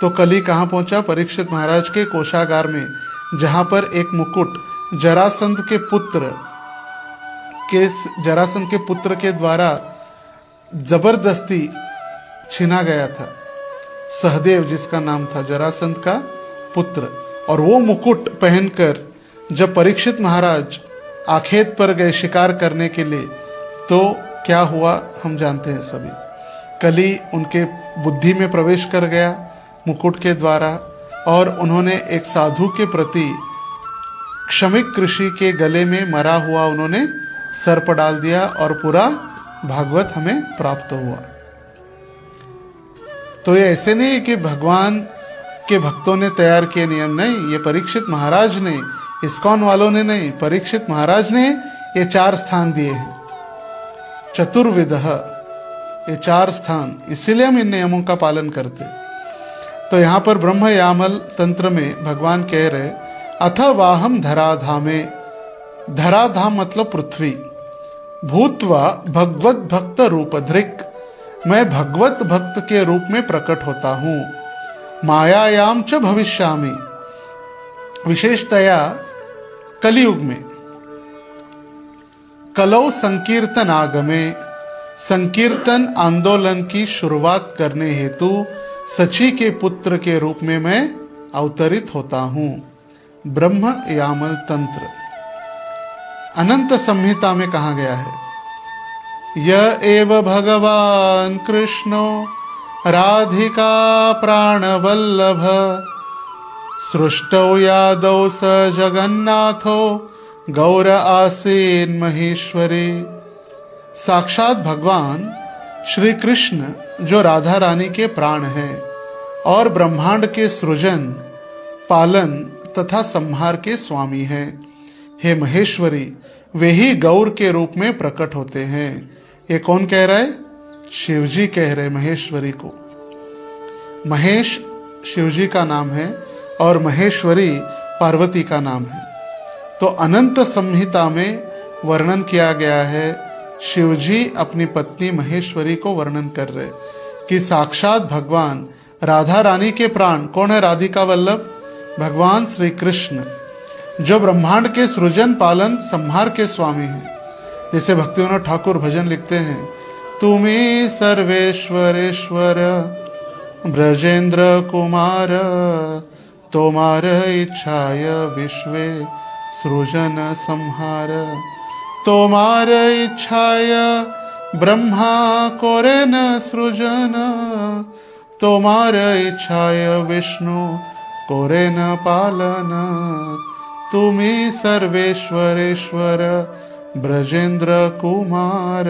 [SPEAKER 1] तो कली कहां पहुंचा? परीक्षित महाराज के कोषागार में, जहां पर एक मुकुट जरासंध के पुत्र के द्वारा जबरदस्ती छीना गया था। सहदेव जिसका नाम था, जरासंध का पुत्र। और वो मुकुट पहनकर जब परीक्षित महाराज आखेत पर गए शिकार करने के लिए, तो क्या हुआ हम जानते हैं सभी। कली उनके बुद्धि में प्रवेश कर गया मुकुट के द्वारा, और उन्होंने एक साधु के प्रति क्षमिक ऋषि के गले में मरा हुआ उन्होंने सर्प डाल दिया और पूरा भागवत हमें प्राप्त हुआ। तो ये ऐसे नहीं कि भगवान के भक्तों ने तैयार किए नियम, नहीं, ये परीक्षित महाराज ने, इस्कॉन वालों ने नहीं, परीक्षित महाराज ने ये 4 स्थान दिए हैं, चतुर्विदः, ये 4 स्थान, इसीलिए हम इन नियमों का पालन करते। तो यहाँ पर ब्रह्म यामल तंत्र में भगवान कह रहे, अथ वाहम धराधामे, धराधाम मतलब पृथ्वी, भूतवा भगवत भक्त रूप धृक, मैं भगवत भक्त के रूप में प्रकट होता हूं, मायायाम च भविष्यामि, विशेषतया कलियुग में, कलौ संकीर्तन आगमे, संकीर्तन आंदोलन की शुरुआत करने हेतु सची के पुत्र के रूप में मैं अवतरित होता हूं। ब्रह्म यामल तंत्र अनंत संहिता में कहा गया है, य एव भगवान कृष्णो राधिका प्राणवल्लभ, सृष्टौ यादौ स जगन्नाथो गौर आसीन महेश्वरी। साक्षात भगवान श्री कृष्ण जो राधा रानी के प्राण हैं और ब्रह्मांड के सृजन, पालन तथा संहार के स्वामी हैं, हे महेश्वरी, वे ही गौर के रूप में प्रकट होते हैं। ये कौन कह रहा है? शिवजी कह रहे महेश्वरी को। महेश शिवजी का नाम है और महेश्वरी पार्वती का नाम है। तो अनंत संहिता में वर्णन किया गया है, शिवजी अपनी पत्नी महेश्वरी को वर्णन कर रहे कि साक्षात भगवान राधा रानी के प्राण कौन है? राधिका वल्लभ भगवान श्री कृष्ण जो ब्रह्मांड के सृजन, पालन, संहार के स्वामी हैं। जैसे भक्तिविनोद ठाकुर भजन लिखते हैं, तुम्हें सर्वेश्वरेश्वर ब्रजेंद्र कुमार, तोमार इच्छाय विश्वे सृजन संहार, तोमार इच्छाय ब्रह्मा कोरे न सृजन, तोमार इच्छाय विष्णु कोरे न पालन, तुम्ही सर्वेश्वरेश्वर ब्रजेंद्र कुमार।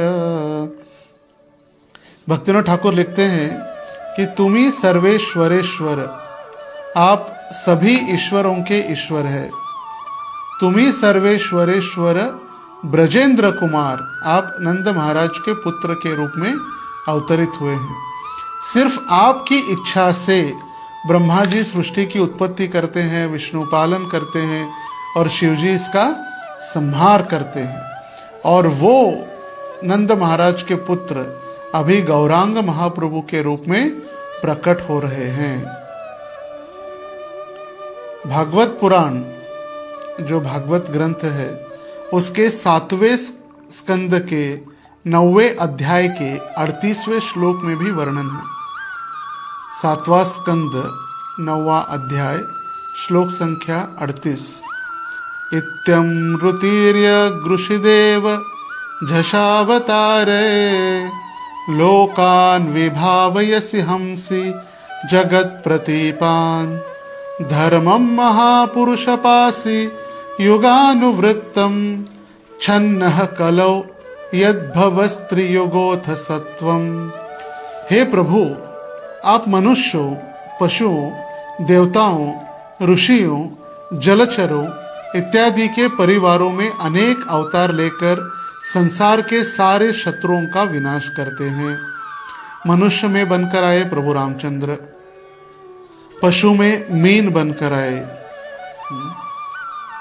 [SPEAKER 1] भक्तिविनोद ठाकुर लिखते हैं कि तुम्ही सर्वेश्वरेश्वर, आप सभी ईश्वरों के ईश्वर है। तुम्ही सर्वेश्वरेश्वर ब्रजेंद्र कुमार, आप नंद महाराज के पुत्र के रूप में अवतरित हुए हैं। सिर्फ आपकी इच्छा से ब्रह्मा जी सृष्टि की उत्पत्ति करते हैं, विष्णु पालन करते हैं और शिवजी इसका संहार करते हैं। और वो नंद महाराज के पुत्र अभी गौरांग महाप्रभु के रूप में प्रकट हो रहे हैं। भागवत पुराण जो भागवत ग्रंथ है, उसके 7वें स्कंद के 9वें अध्याय के 38वें श्लोक में भी वर्णन है। 7वां स्कंद 9वां अध्याय श्लोक संख्या 38। इत्यमृतीर्य गृषिदेव झषावतारे, लोकान् विभावयसि हंसि जगत् प्रतीपान्, धर्मं महापुरुषपासि युगानुवृत्तं, छन्नः कलौ यद्भवस्त्रियुगोऽथ सत्वम्। हे प्रभु, आप मनुष्यों, पशुओं, देवताओं, ऋषियों, जलचरों इत्यादि के परिवारों में अनेक अवतार लेकर संसार के सारे शत्रुओं का विनाश करते हैं। मनुष्य में बनकर आए प्रभु रामचंद्र, पशु में मीन बनकर आए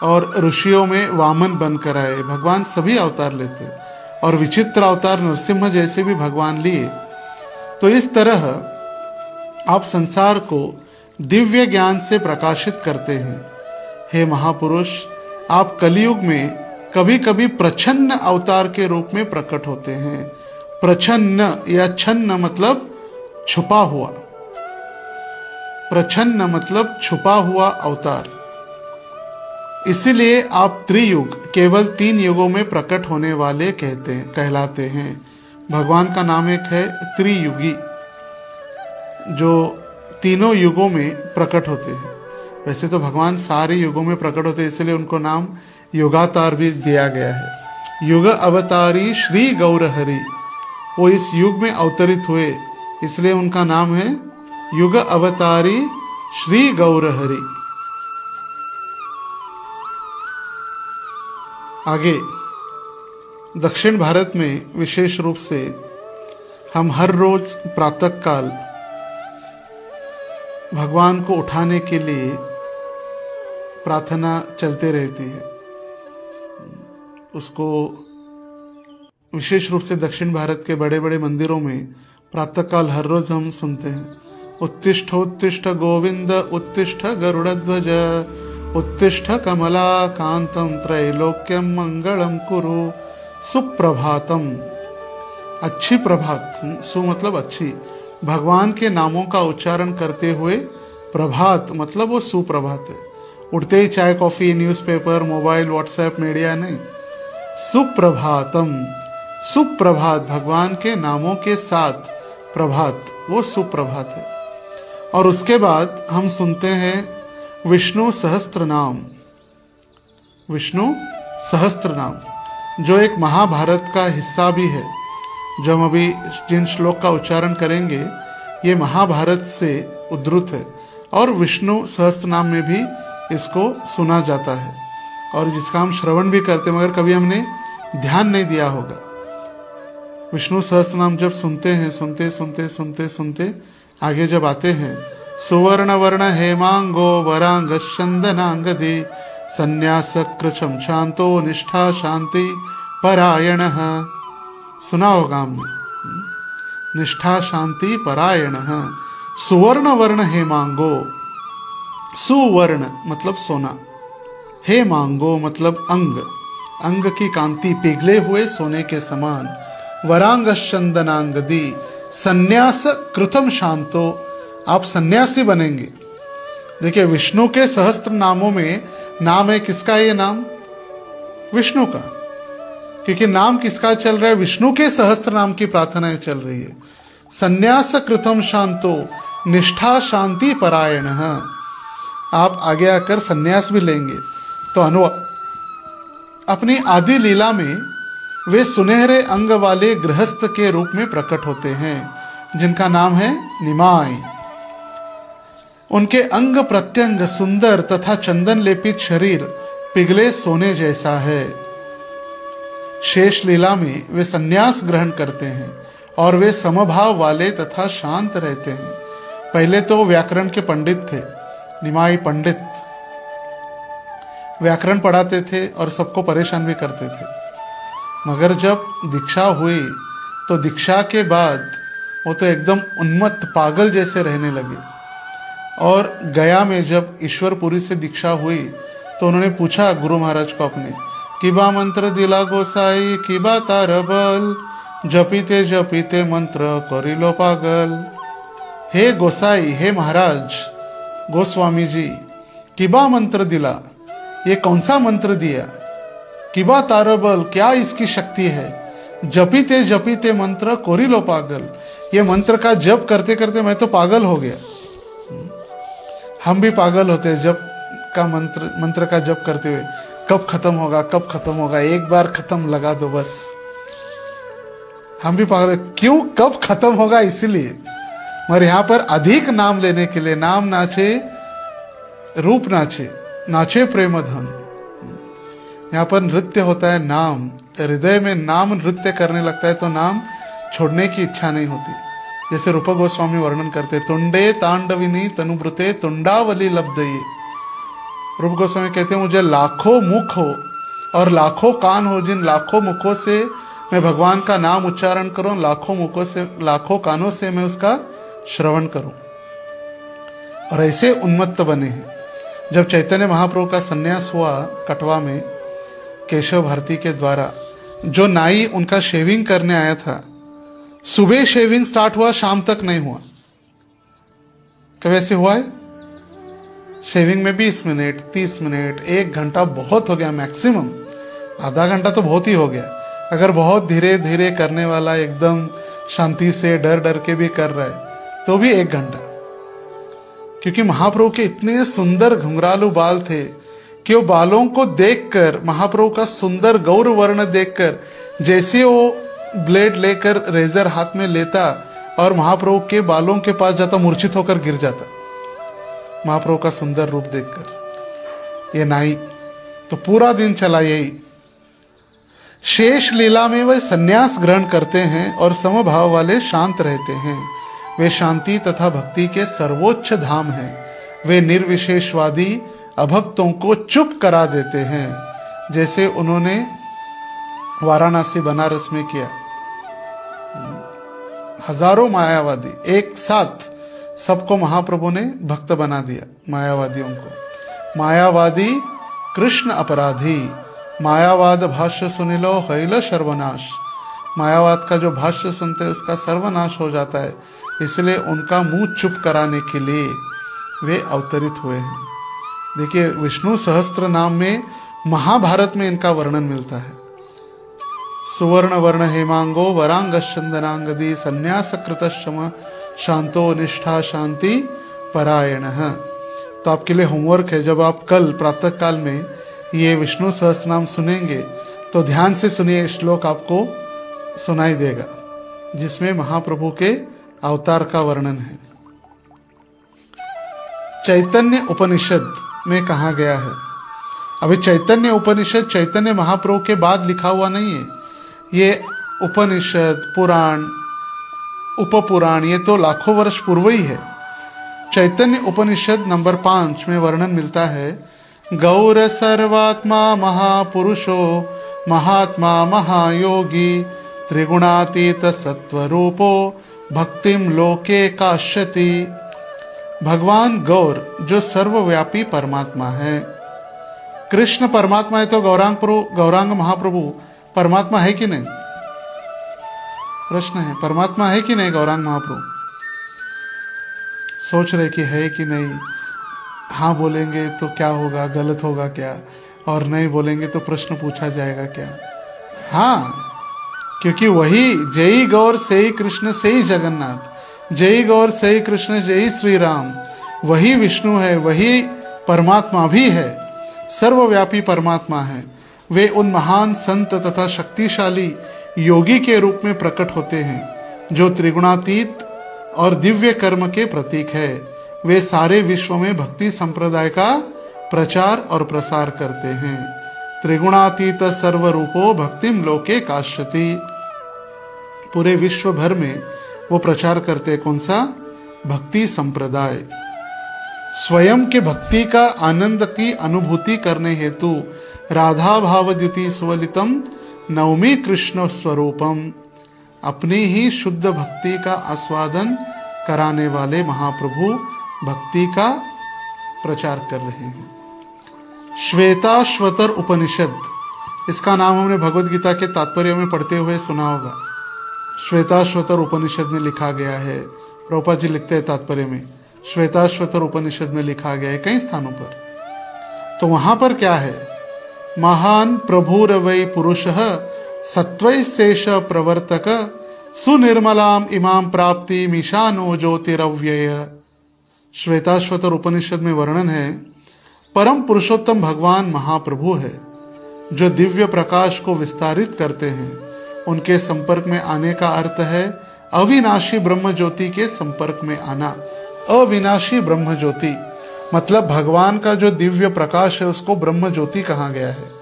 [SPEAKER 1] और ऋषियों में वामन बनकर आए। भगवान सभी अवतार लेते और विचित्र अवतार नरसिंह जैसे भी भगवान लिए। तो इस तरह आप संसार को दिव्य ज्ञान से प्रकाशित करते हैं। हे महापुरुष, आप कलियुग में कभी कभी प्रच्छन्न अवतार के रूप में प्रकट होते हैं। प्रच्छन्न या छन्न मतलब छुपा हुआ, प्रच्छन्न मतलब छुपा हुआ अवतार। इसीलिए आप त्रियुग, केवल 3 युगों में प्रकट होने वाले कहलाते हैं। भगवान का नाम एक है त्रियुगी, जो तीनों युगों में प्रकट होते हैं। वैसे तो भगवान सारे युगों में प्रकट होते हैं, इसलिए उनको नाम युगावतार भी दिया गया है। युग अवतारी श्री गौर हरि, वो इस युग में अवतरित हुए, इसलिए उनका नाम है युग अवतारी श्री गौरहरि। आगे दक्षिण भारत में विशेष रूप से हम हर रोज प्रातःकाल भगवान को उठाने के लिए प्रार्थना चलते रहती है। उसको विशेष रूप से दक्षिण भारत के बड़े बड़े मंदिरों में प्रातःकाल हर रोज हम सुनते हैं, उत्तिष्ठ उत्तिष्ठ गोविंद उत्तिष्ठ गरुड़ध्वज उत्तिष्ठ कमला कांतम त्रैलोक्यम मंगलम कुरु सुप्रभातम। अच्छी प्रभात, सु मतलब अच्छी, भगवान के नामों का उच्चारण करते हुए प्रभात मतलब वो सुप्रभात है। उठते ही चाय coffee newspaper mobile WhatsApp media नहीं, सुप्रभातम, सुप्रभात भगवान के नामों के साथ प्रभात, वो सुप्रभात है। और उसके बाद हम सुनते हैं विष्णु सहस्त्र नाम, विष्णु सहस्त्र नाम जो एक महाभारत का हिस्सा भी है। जो हम अभी जिन श्लोक का उच्चारण करेंगे ये महाभारत से उद्धृत है और विष्णु सहस्त्र नाम में भी इसको सुना जाता है और जिसका हम श्रवण भी करते मगर कभी हमने ध्यान नहीं दिया होगा। विष्णु सहस्त्र नाम जब सुनते हैं, सुनते सुनते सुनते सुनते आगे जब आते हैं, सुवर्ण वर्ण हेमांगो वरांग चंदनांगदे संन्यास कृचम शांतो निष्ठा शांति परायण। सुना होगा हमने, निष्ठा शांति परायण। सुवर्ण वर्ण हेमांगो, सुवर्ण मतलब सोना, हेमांगो मतलब अंग, अंग की कांति पिघले हुए सोने के समान। वरांग चंदनांगदी संन्यास कृतम शांतो, आप सन्यासी बनेंगे। देखिए विष्णु के सहस्त्र नामों में नाम है किसका? ये नाम विष्णु का, क्योंकि नाम किसका चल रहा है? विष्णु के सहस्त्र नाम की प्रार्थनाएं चल रही है। संन्यास कृतम शांतो निष्ठा शांति परायण, आप आगे आकर संन्यास भी लेंगे तो अपनी आदि लीला में वे सुनहरे अंग वाले गृहस्थ के रूप में प्रकट होते हैं जिनका नाम है निमाय। उनके अंग प्रत्यंग सुंदर तथा चंदन लेपित शरीर पिघले सोने जैसा है। शेष लीला में वे संन्यास ग्रहण करते हैं और वे समभाव वाले तथा शांत रहते हैं। पहले तो व्याकरण के पंडित थे, निमाई पंडित व्याकरण पढ़ाते थे और सबको परेशान भी करते थे। मगर जब दीक्षा हुई तो दीक्षा के बाद वो तो एकदम उन्मत्त पागल जैसे रहने लगे। और गया में जब ईश्वरपुरी से दीक्षा हुई तो उन्होंने पूछा गुरु महाराज को अपने, किबा मंत्र दिला गोसाई किबा तार बल, जपीते जपीते मंत्र करिलो पागल। हे गोसाई, हे महाराज गोस्वामी जी, किबा मंत्र दिला, ये कौन सा मंत्र दिया? किबा तार बल, क्या इसकी शक्ति है? जपीते जपीते मंत्र कोरिलो पागल, ये मंत्र का जप करते करते मैं तो पागल हो गया। हम भी पागल होते हैं जप का मंत्र का जप करते हुए, कब खत्म होगा, कब खत्म होगा, एक बार खत्म लगा दो बस। हम भी पागल, क्यों, कब खत्म होगा इसीलिए। मगर यहाँ पर अधिक नाम लेने के लिए, नाम नाचे रूप नाचे, नाचे प्रेम धन। यहाँ पर नृत्य होता है नाम, हृदय में नाम नृत्य करने लगता है तो नाम छोड़ने की इच्छा नहीं होती। जैसे रूप गोस्वामी वर्णन करते, तुंडे तांडविनी तनुभृते तुंडावली लब्धये। रूप गोस्वामी कहते हैं मुझे लाखों मुख हो और लाखों कान हो, जिन लाखों मुखों से मैं भगवान का नाम उच्चारण करूं, लाखों मुखों से, लाखों कानों से मैं उसका श्रवण करूं। और ऐसे उन्मत्त बने हैं। जब चैतन्य महाप्रभु का संन्यास हुआ कटवा में केशव भारती के द्वारा, जो नाई उनका शेविंग करने आया था, सुबह शेविंग स्टार्ट हुआ, शाम तक नहीं हुआ। कब ऐसे हुआ है? शेविंग में 20 मिनट, 30 मिनट, 1 घंटा बहुत हो गया मैक्सिमम। आधा घंटा तो बहुत ही हो गया। अगर बहुत धीरे धीरे करने वाला एकदम शांति से डर डर के भी कर रहा है तो भी 1 घंटा। क्योंकि महाप्रभु के इतने सुंदर घुंघरालू बाल थे कि वो बालों को देखकर, महाप्रभु का सुंदर गौर वर्ण देखकर, जैसे वो ब्लेड लेकर रेजर हाथ में लेता, और महाप्रभु के बालों के पास जाता, मूर्छित होकर गिर जाता महाप्रभु का सुंदर रूप देखकर। ये नाई तो पूरा दिन चला यही। शेष लीला में वे संन्यास ग्रहण करते हैं और समभाव वाले शांत रहते हैं। वे शांति तथा भक्ति के सर्वोच्च धाम हैं। वे निर्विशेषवादी अभक्तों को चुप करा देते हैं, जैसे उन्होंने वाराणसी बनारस में किया। हजारों मायावादी एक साथ सबको महाप्रभु ने भक्त बना दिया, मायावादियों को। मायावादी कृष्ण अपराधी, मायावाद भाष्य सुनि लो हैल सर्वनाश। मायावाद का जो भाष्य सुनते हैं उसका सर्वनाश हो जाता है, इसलिए उनका मुंह चुप कराने के लिए वे अवतरित हुए हैं। देखिए, विष्णु सहस्त्र नाम में महाभारत में इनका वर्णन मिलता है। सुवर्ण वर्ण हेमांगो वरांग चंदनांगदी संन्यास कृत शम शांतो निष्ठा शांति परायण। तो आपके लिए होमवर्क है, जब आप कल प्रातः काल में ये विष्णु सहस्त्रनाम सुनेंगे तो ध्यान से सुनिए। श्लोक आपको सुनाई देगा जिसमें महाप्रभु के अवतार का वर्णन है। चैतन्य उपनिषद में कहा गया है। अभी चैतन्य उपनिषद चैतन्य महाप्रभु के बाद लिखा हुआ नहीं है। ये उपनिषद, पुराण, उपपुराण, ये तो लाखों वर्ष पूर्व ही है। चैतन्य उपनिषद नंबर 5 में वर्णन मिलता है, गौर सर्वात्मा महापुरुषो महात्मा महायोगी त्रिगुणातीत सत्वरूपो भक्तिम लोके काश्यति। भगवान गौर जो सर्वव्यापी परमात्मा है। कृष्ण परमात्मा है तो गौरांग महाप्रभु परमात्मा है कि नहीं? प्रश्न है, परमात्मा है कि नहीं गौरांग महाप्रभु? सोच रहे कि है कि नहीं। हाँ बोलेंगे तो क्या होगा, गलत होगा क्या, और नहीं बोलेंगे तो प्रश्न पूछा जाएगा क्या? हाँ, क्योंकि वही जय गौर से ही कृष्ण से ही जगन्नाथ, जय गौर से ही कृष्ण जय श्री राम, वही विष्णु है, वही परमात्मा भी है, सर्वव्यापी परमात्मा है। वे उन महान संत तथा शक्तिशाली योगी के रूप में प्रकट होते हैं जो त्रिगुणातीत और दिव्य कर्म के प्रतीक है। वे सारे विश्व में भक्ति संप्रदाय का प्रचार और प्रसार करते हैं। त्रिगुणातीत सर्वरूपो भक्तिम लोके काश्यति। पूरे विश्व भर में वो प्रचार करते हैं कौन सा? भक्ति संप्रदाय। स्वयं के भक्ति का आनंद की अनुभूति करने हेतु राधा भावद्युति सुवलितम नवमी कृष्ण स्वरूपम। अपनी ही शुद्ध भक्ति का आस्वादन कराने वाले महाप्रभु भक्ति का प्रचार कर रहे हैं। श्वेताश्वतर उपनिषद, इसका नाम हमने भगवद गीता के तात्पर्य में पढ़ते हुए सुना होगा। श्वेताश्वतर उपनिषद में लिखा गया है, प्रभुपाद जी लिखते हैं तात्पर्य में, श्वेताश्वतर उपनिषद में लिखा गया है कई स्थानों पर। तो वहां पर क्या है? महान प्रभुरवै पुरुषः सत्वै शेष प्रवर्तक सुनिर्मलाम इमाम प्राप्ति मिशानो ज्योतिरव्यय। श्वेताश्वतर उपनिषद में वर्णन है, परम पुरुषोत्तम भगवान महाप्रभु है जो दिव्य प्रकाश को विस्तारित करते हैं। उनके संपर्क में आने का अर्थ है अविनाशी ब्रह्म ज्योति के संपर्क में आना। अविनाशी ब्रह्म ज्योति मतलब भगवान का जो दिव्य प्रकाश है उसको ब्रह्म ज्योति कहा गया है।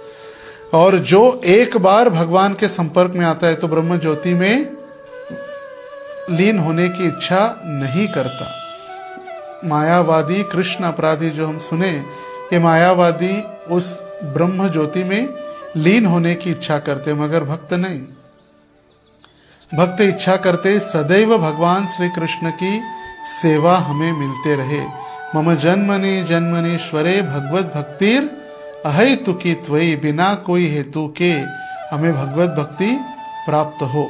[SPEAKER 1] और जो एक बार भगवान के संपर्क में आता है तो ब्रह्म ज्योति में लीन होने की इच्छा नहीं करता। मायावादी कृष्ण अपराधी जो हम सुने, ये मायावादी उस ब्रह्म ज्योति में लीन होने की इच्छा करते, मगर भक्त नहीं। भक्त इच्छा करते सदैव भगवान श्री कृष्ण की सेवा हमें मिलते रहे। मम जन्मनि जन्मनीश्वरे भगवत भक्तिर अहेतुकी त्वयि। बिना कोई हेतु के हमें भगवत भक्ति प्राप्त हो।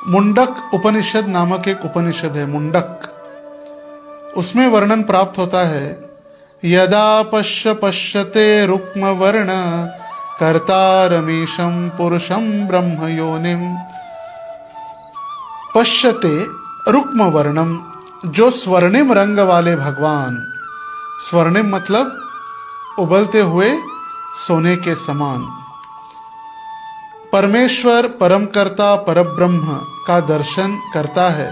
[SPEAKER 1] मुंडक उपनिषद नामक एक उपनिषद है, मुंडक, उसमें वर्णन प्राप्त होता है, यदा पश्यते रुक्म वर्ण कर्तारमीशं पुरुषं ब्रह्म योनिम। पश्यते रुक्म वर्णम, जो स्वर्णिम रंग वाले भगवान, स्वर्णिम मतलब उबलते हुए सोने के समान, परमेश्वर परमकर्ता परब्रह्म का दर्शन करता है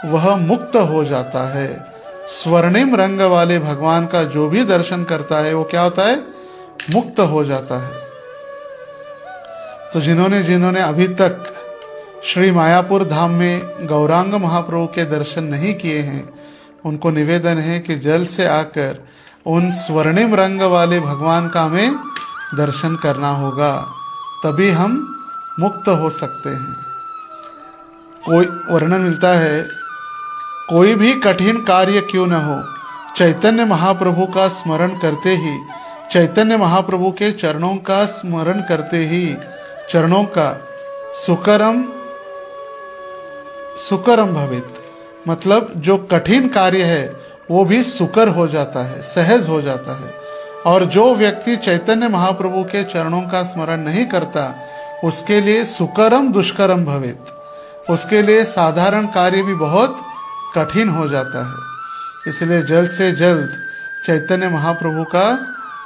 [SPEAKER 1] वह मुक्त हो जाता है। स्वर्णिम रंग वाले भगवान का जो भी दर्शन करता है वो क्या होता है? मुक्त हो जाता है। तो जिन्होंने जिन्होंने अभी तक श्री मायापुर धाम में गौरांग महाप्रभु के दर्शन नहीं किए हैं, उनको निवेदन है कि जल्द से आकर उन स्वर्णिम रंग वाले भगवान का हमें दर्शन करना होगा, तभी हम मुक्त हो सकते हैं। कोई वर्णन मिलता है, कोई भी कठिन कार्य क्यों न हो, चैतन्य महाप्रभु का स्मरण करते ही, चैतन्य महाप्रभु के चरणों का स्मरण करते ही चरणों का सुकरम भवित, मतलब जो कठिन कार्य है वो भी सुकर हो जाता है, सहज हो जाता है। और जो व्यक्ति चैतन्य महाप्रभु के चरणों का स्मरण नहीं करता, उसके लिए सुकरम दुष्करम भवित, उसके लिए साधारण कार्य भी बहुत कठिन हो जाता है। इसलिए जल्द से जल्द चैतन्य महाप्रभु का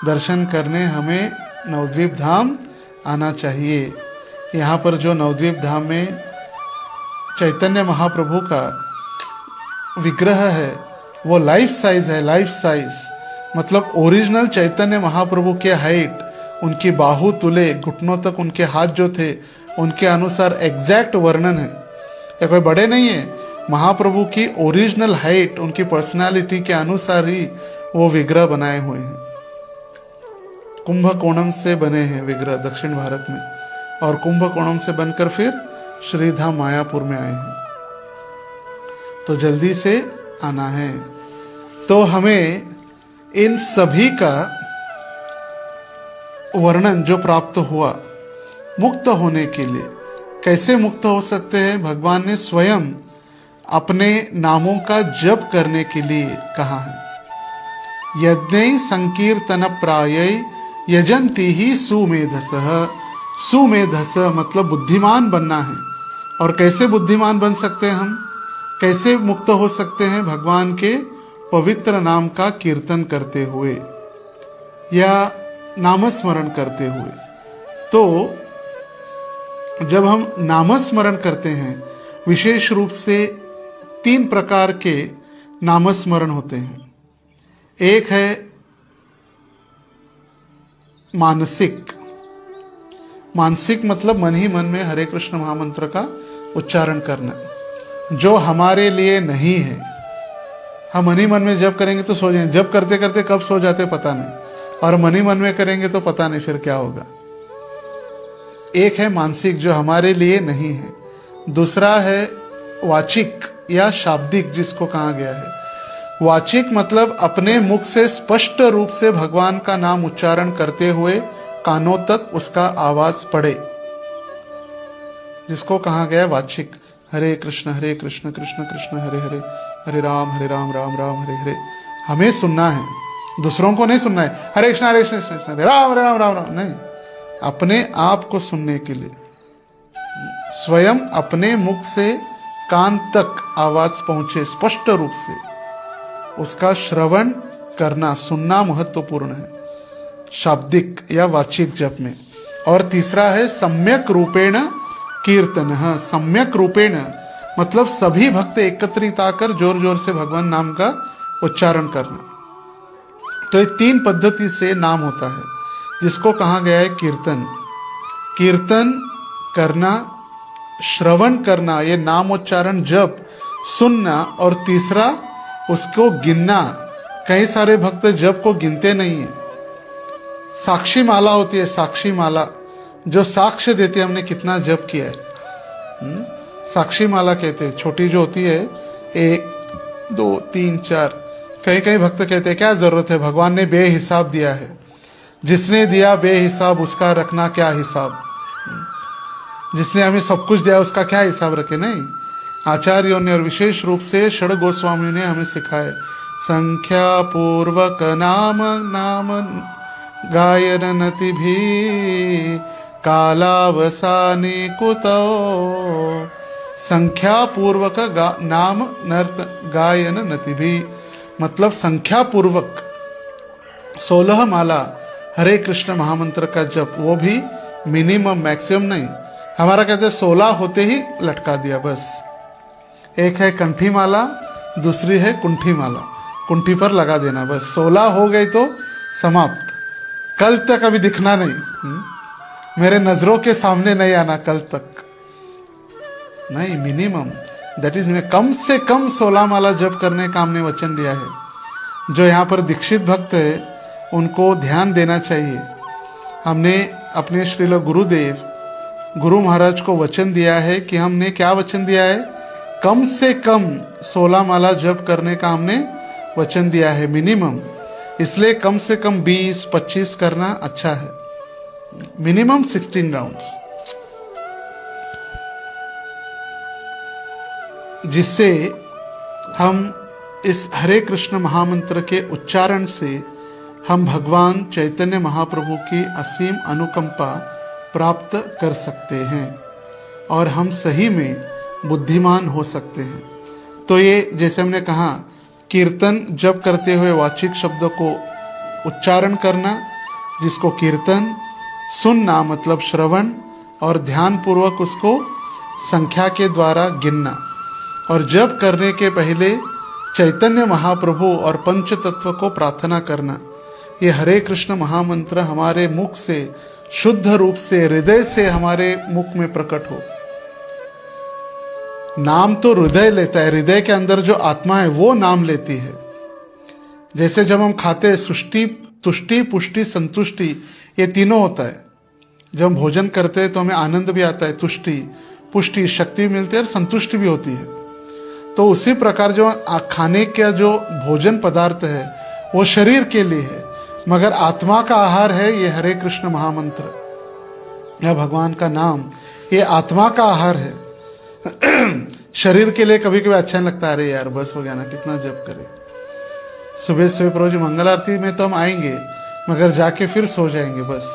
[SPEAKER 1] दर्शन करने हमें नवद्वीप धाम आना चाहिए। यहाँ पर जो नवद्वीप धाम में चैतन्य महाप्रभु का विग्रह है वो लाइफ साइज है, लाइफ साइज, मतलब ओरिजिनल चैतन्य महाप्रभु के हाइट, उनकी बाहु तुले घुटनों तक उनके हाथ जो थे उनके अनुसार एग्जैक्ट वर्णन है। ये कोई बड़े नहीं है, महाप्रभु की ओरिजिनल हाइट उनकी पर्सनालिटी के अनुसार ही वो विग्रह बनाए हुए हैं। कुंभकोणम से बने हैं विग्रह दक्षिण भारत में, और कुंभकोणम से बनकर फिर श्रीधाम मायापुर में आए हैं। तो जल्दी से आना है। तो हमें इन सभी का वर्णन जो प्राप्त हुआ मुक्त होने के लिए, कैसे मुक्त हो सकते हैं? भगवान ने स्वयं अपने नामों का जप करने के लिए कहा है। यज्ञ संकीर्तन प्राय यजंती ही सुमेधसः। सुमेधस मतलब बुद्धिमान बनना है। और कैसे बुद्धिमान बन सकते हैं हम? कैसे मुक्त हो सकते हैं? भगवान के पवित्र नाम का कीर्तन करते हुए या नामस्मरण करते हुए। तो जब हम नामस्मरण करते हैं, विशेष रूप से 3 प्रकार के नामस्मरण होते हैं। एक है मानसिक। मानसिक मतलब मन ही मन में हरे कृष्ण महामंत्र का उच्चारण करना, जो हमारे लिए नहीं है। हम मन ही मन में जप करेंगे तो सो जाएंगे, जप करते करते कब सो जाते पता नहीं, और मन ही मन में करेंगे तो पता नहीं फिर क्या होगा। एक है मानसिक, जो हमारे लिए नहीं है। दूसरा है वाचिक या शाब्दिक, जिसको कहा गया है। वाचिक मतलब अपने मुख से स्पष्ट रूप से भगवान का नाम उच्चारण करते हुए कानों तक उसका आवाज पड़े, जिसको कहा गया वाचिक। हरे कृष्ण कृष्ण कृष्ण हरे हरे, हरे राम राम राम हरे हरे। हमें सुनना है, दूसरों को नहीं सुनना है। हरे कृष्ण हरे राम राम राम राम नहीं, अपने आप को सुनने के लिए स्वयं अपने मुख से कान तक आवाज पहुंचे स्पष्ट रूप से, उसका श्रवण करना, सुनना महत्वपूर्ण है शाब्दिक या वाचिक जप में। और तीसरा है सम्यक रूपेण कीर्तन। सम्यक रूपेण मतलब सभी भक्त एकत्रित आकर जोर जोर से भगवान नाम का उच्चारण करना। तो ये 3 पद्धति से नाम होता है, जिसको कहा गया है कीर्तन। कीर्तन करना, श्रवण करना, ये नाम उच्चारण जप, सुनना, और तीसरा उसको गिनना। कई सारे भक्त जप को गिनते नहीं है। साक्षी माला होती है, साक्षी माला, जो साक्ष्य देते हमने कितना जप किया है, साक्षी माला कहते हैं। छोटी जो होती है 1 2 3 4, कई कई भक्त कहते हैं क्या जरूरत है, भगवान ने बेहिसाब दिया है, जिसने दिया बेहिसाब उसका रखना क्या हिसाब। जिसने हमें सब कुछ दिया उसका क्या हिसाब रखे। नहीं, आचार्यों ने और विशेष रूप से षड गोस्वामियों ने हमें सिखाया, संख्या पूर्वक नाम नाम गायन नति भी कालावसाने कुतो। संख्या पूर्वक नाम नर्त गायन नति भी मतलब संख्या पूर्वक 16 माला हरे कृष्ण महामंत्र का जप, वो भी मिनिमम मैक्सिमम नहीं। हमारा कहते हैं 16 होते ही लटका दिया बस। एक है कंठी माला, दूसरी है कुंठी माला, कुंठी पर लगा देना बस। 16 हो गई तो समाप्त, कल तक अभी दिखना नहीं, मेरे नजरों के सामने नहीं आना कल तक नहीं। मिनिमम दैट इज कम से कम 16 माला जप करने का हमने वचन दिया है। जो यहाँ पर दीक्षित भक्त है उनको ध्यान देना चाहिए। हमने अपने श्रील गुरुदेव गुरु महाराज को वचन दिया है कि हमने क्या वचन दिया है, कम से कम 16 माला जप करने का हमने वचन दिया है मिनिमम। इसलिए कम से कम 20-25 करना अच्छा है, मिनिमम 16 राउंड्स, जिससे हम इस हरे कृष्ण महामंत्र के उच्चारण से हम भगवान चैतन्य महाप्रभु की असीम अनुकंपा प्राप्त कर सकते हैं और हम सही में बुद्धिमान हो सकते हैं। तो ये जैसे हमने कहा, कीर्तन जप करते हुए वाचिक शब्द को उच्चारण करना, जिसको कीर्तन, सुनना मतलब श्रवण, और ध्यान पूर्वक उसको संख्या के द्वारा गिनना, और जप करने के पहले चैतन्य महाप्रभु और पंच तत्व को प्रार्थना करना। ये हरे कृष्ण महामंत्र हमारे मुख से शुद्ध रूप से, हृदय से हमारे मुख में प्रकट हो। नाम तो हृदय लेता है, हृदय के अंदर जो आत्मा है वो नाम लेती है। जैसे जब हम खाते हैं, सुष्टि, तुष्टि, पुष्टि, संतुष्टि, ये तीनों होता है। जब हम भोजन करते हैं तो हमें आनंद भी आता है, तुष्टि, पुष्टि, शक्ति भी मिलती है और संतुष्टि भी होती है। तो उसी प्रकार जो खाने का जो भोजन पदार्थ है वो शरीर के लिए है, मगर आत्मा का आहार है ये हरे कृष्ण महामंत्र या भगवान का नाम, ये आत्मा का आहार है। शरीर के लिए कभी कभी अच्छा नहीं लगता, अरे यार बस हो गया ना, कितना जप करे। सुबह सुबह रोज मंगल आरती में तो हम आएंगे मगर जाके फिर सो जाएंगे बस।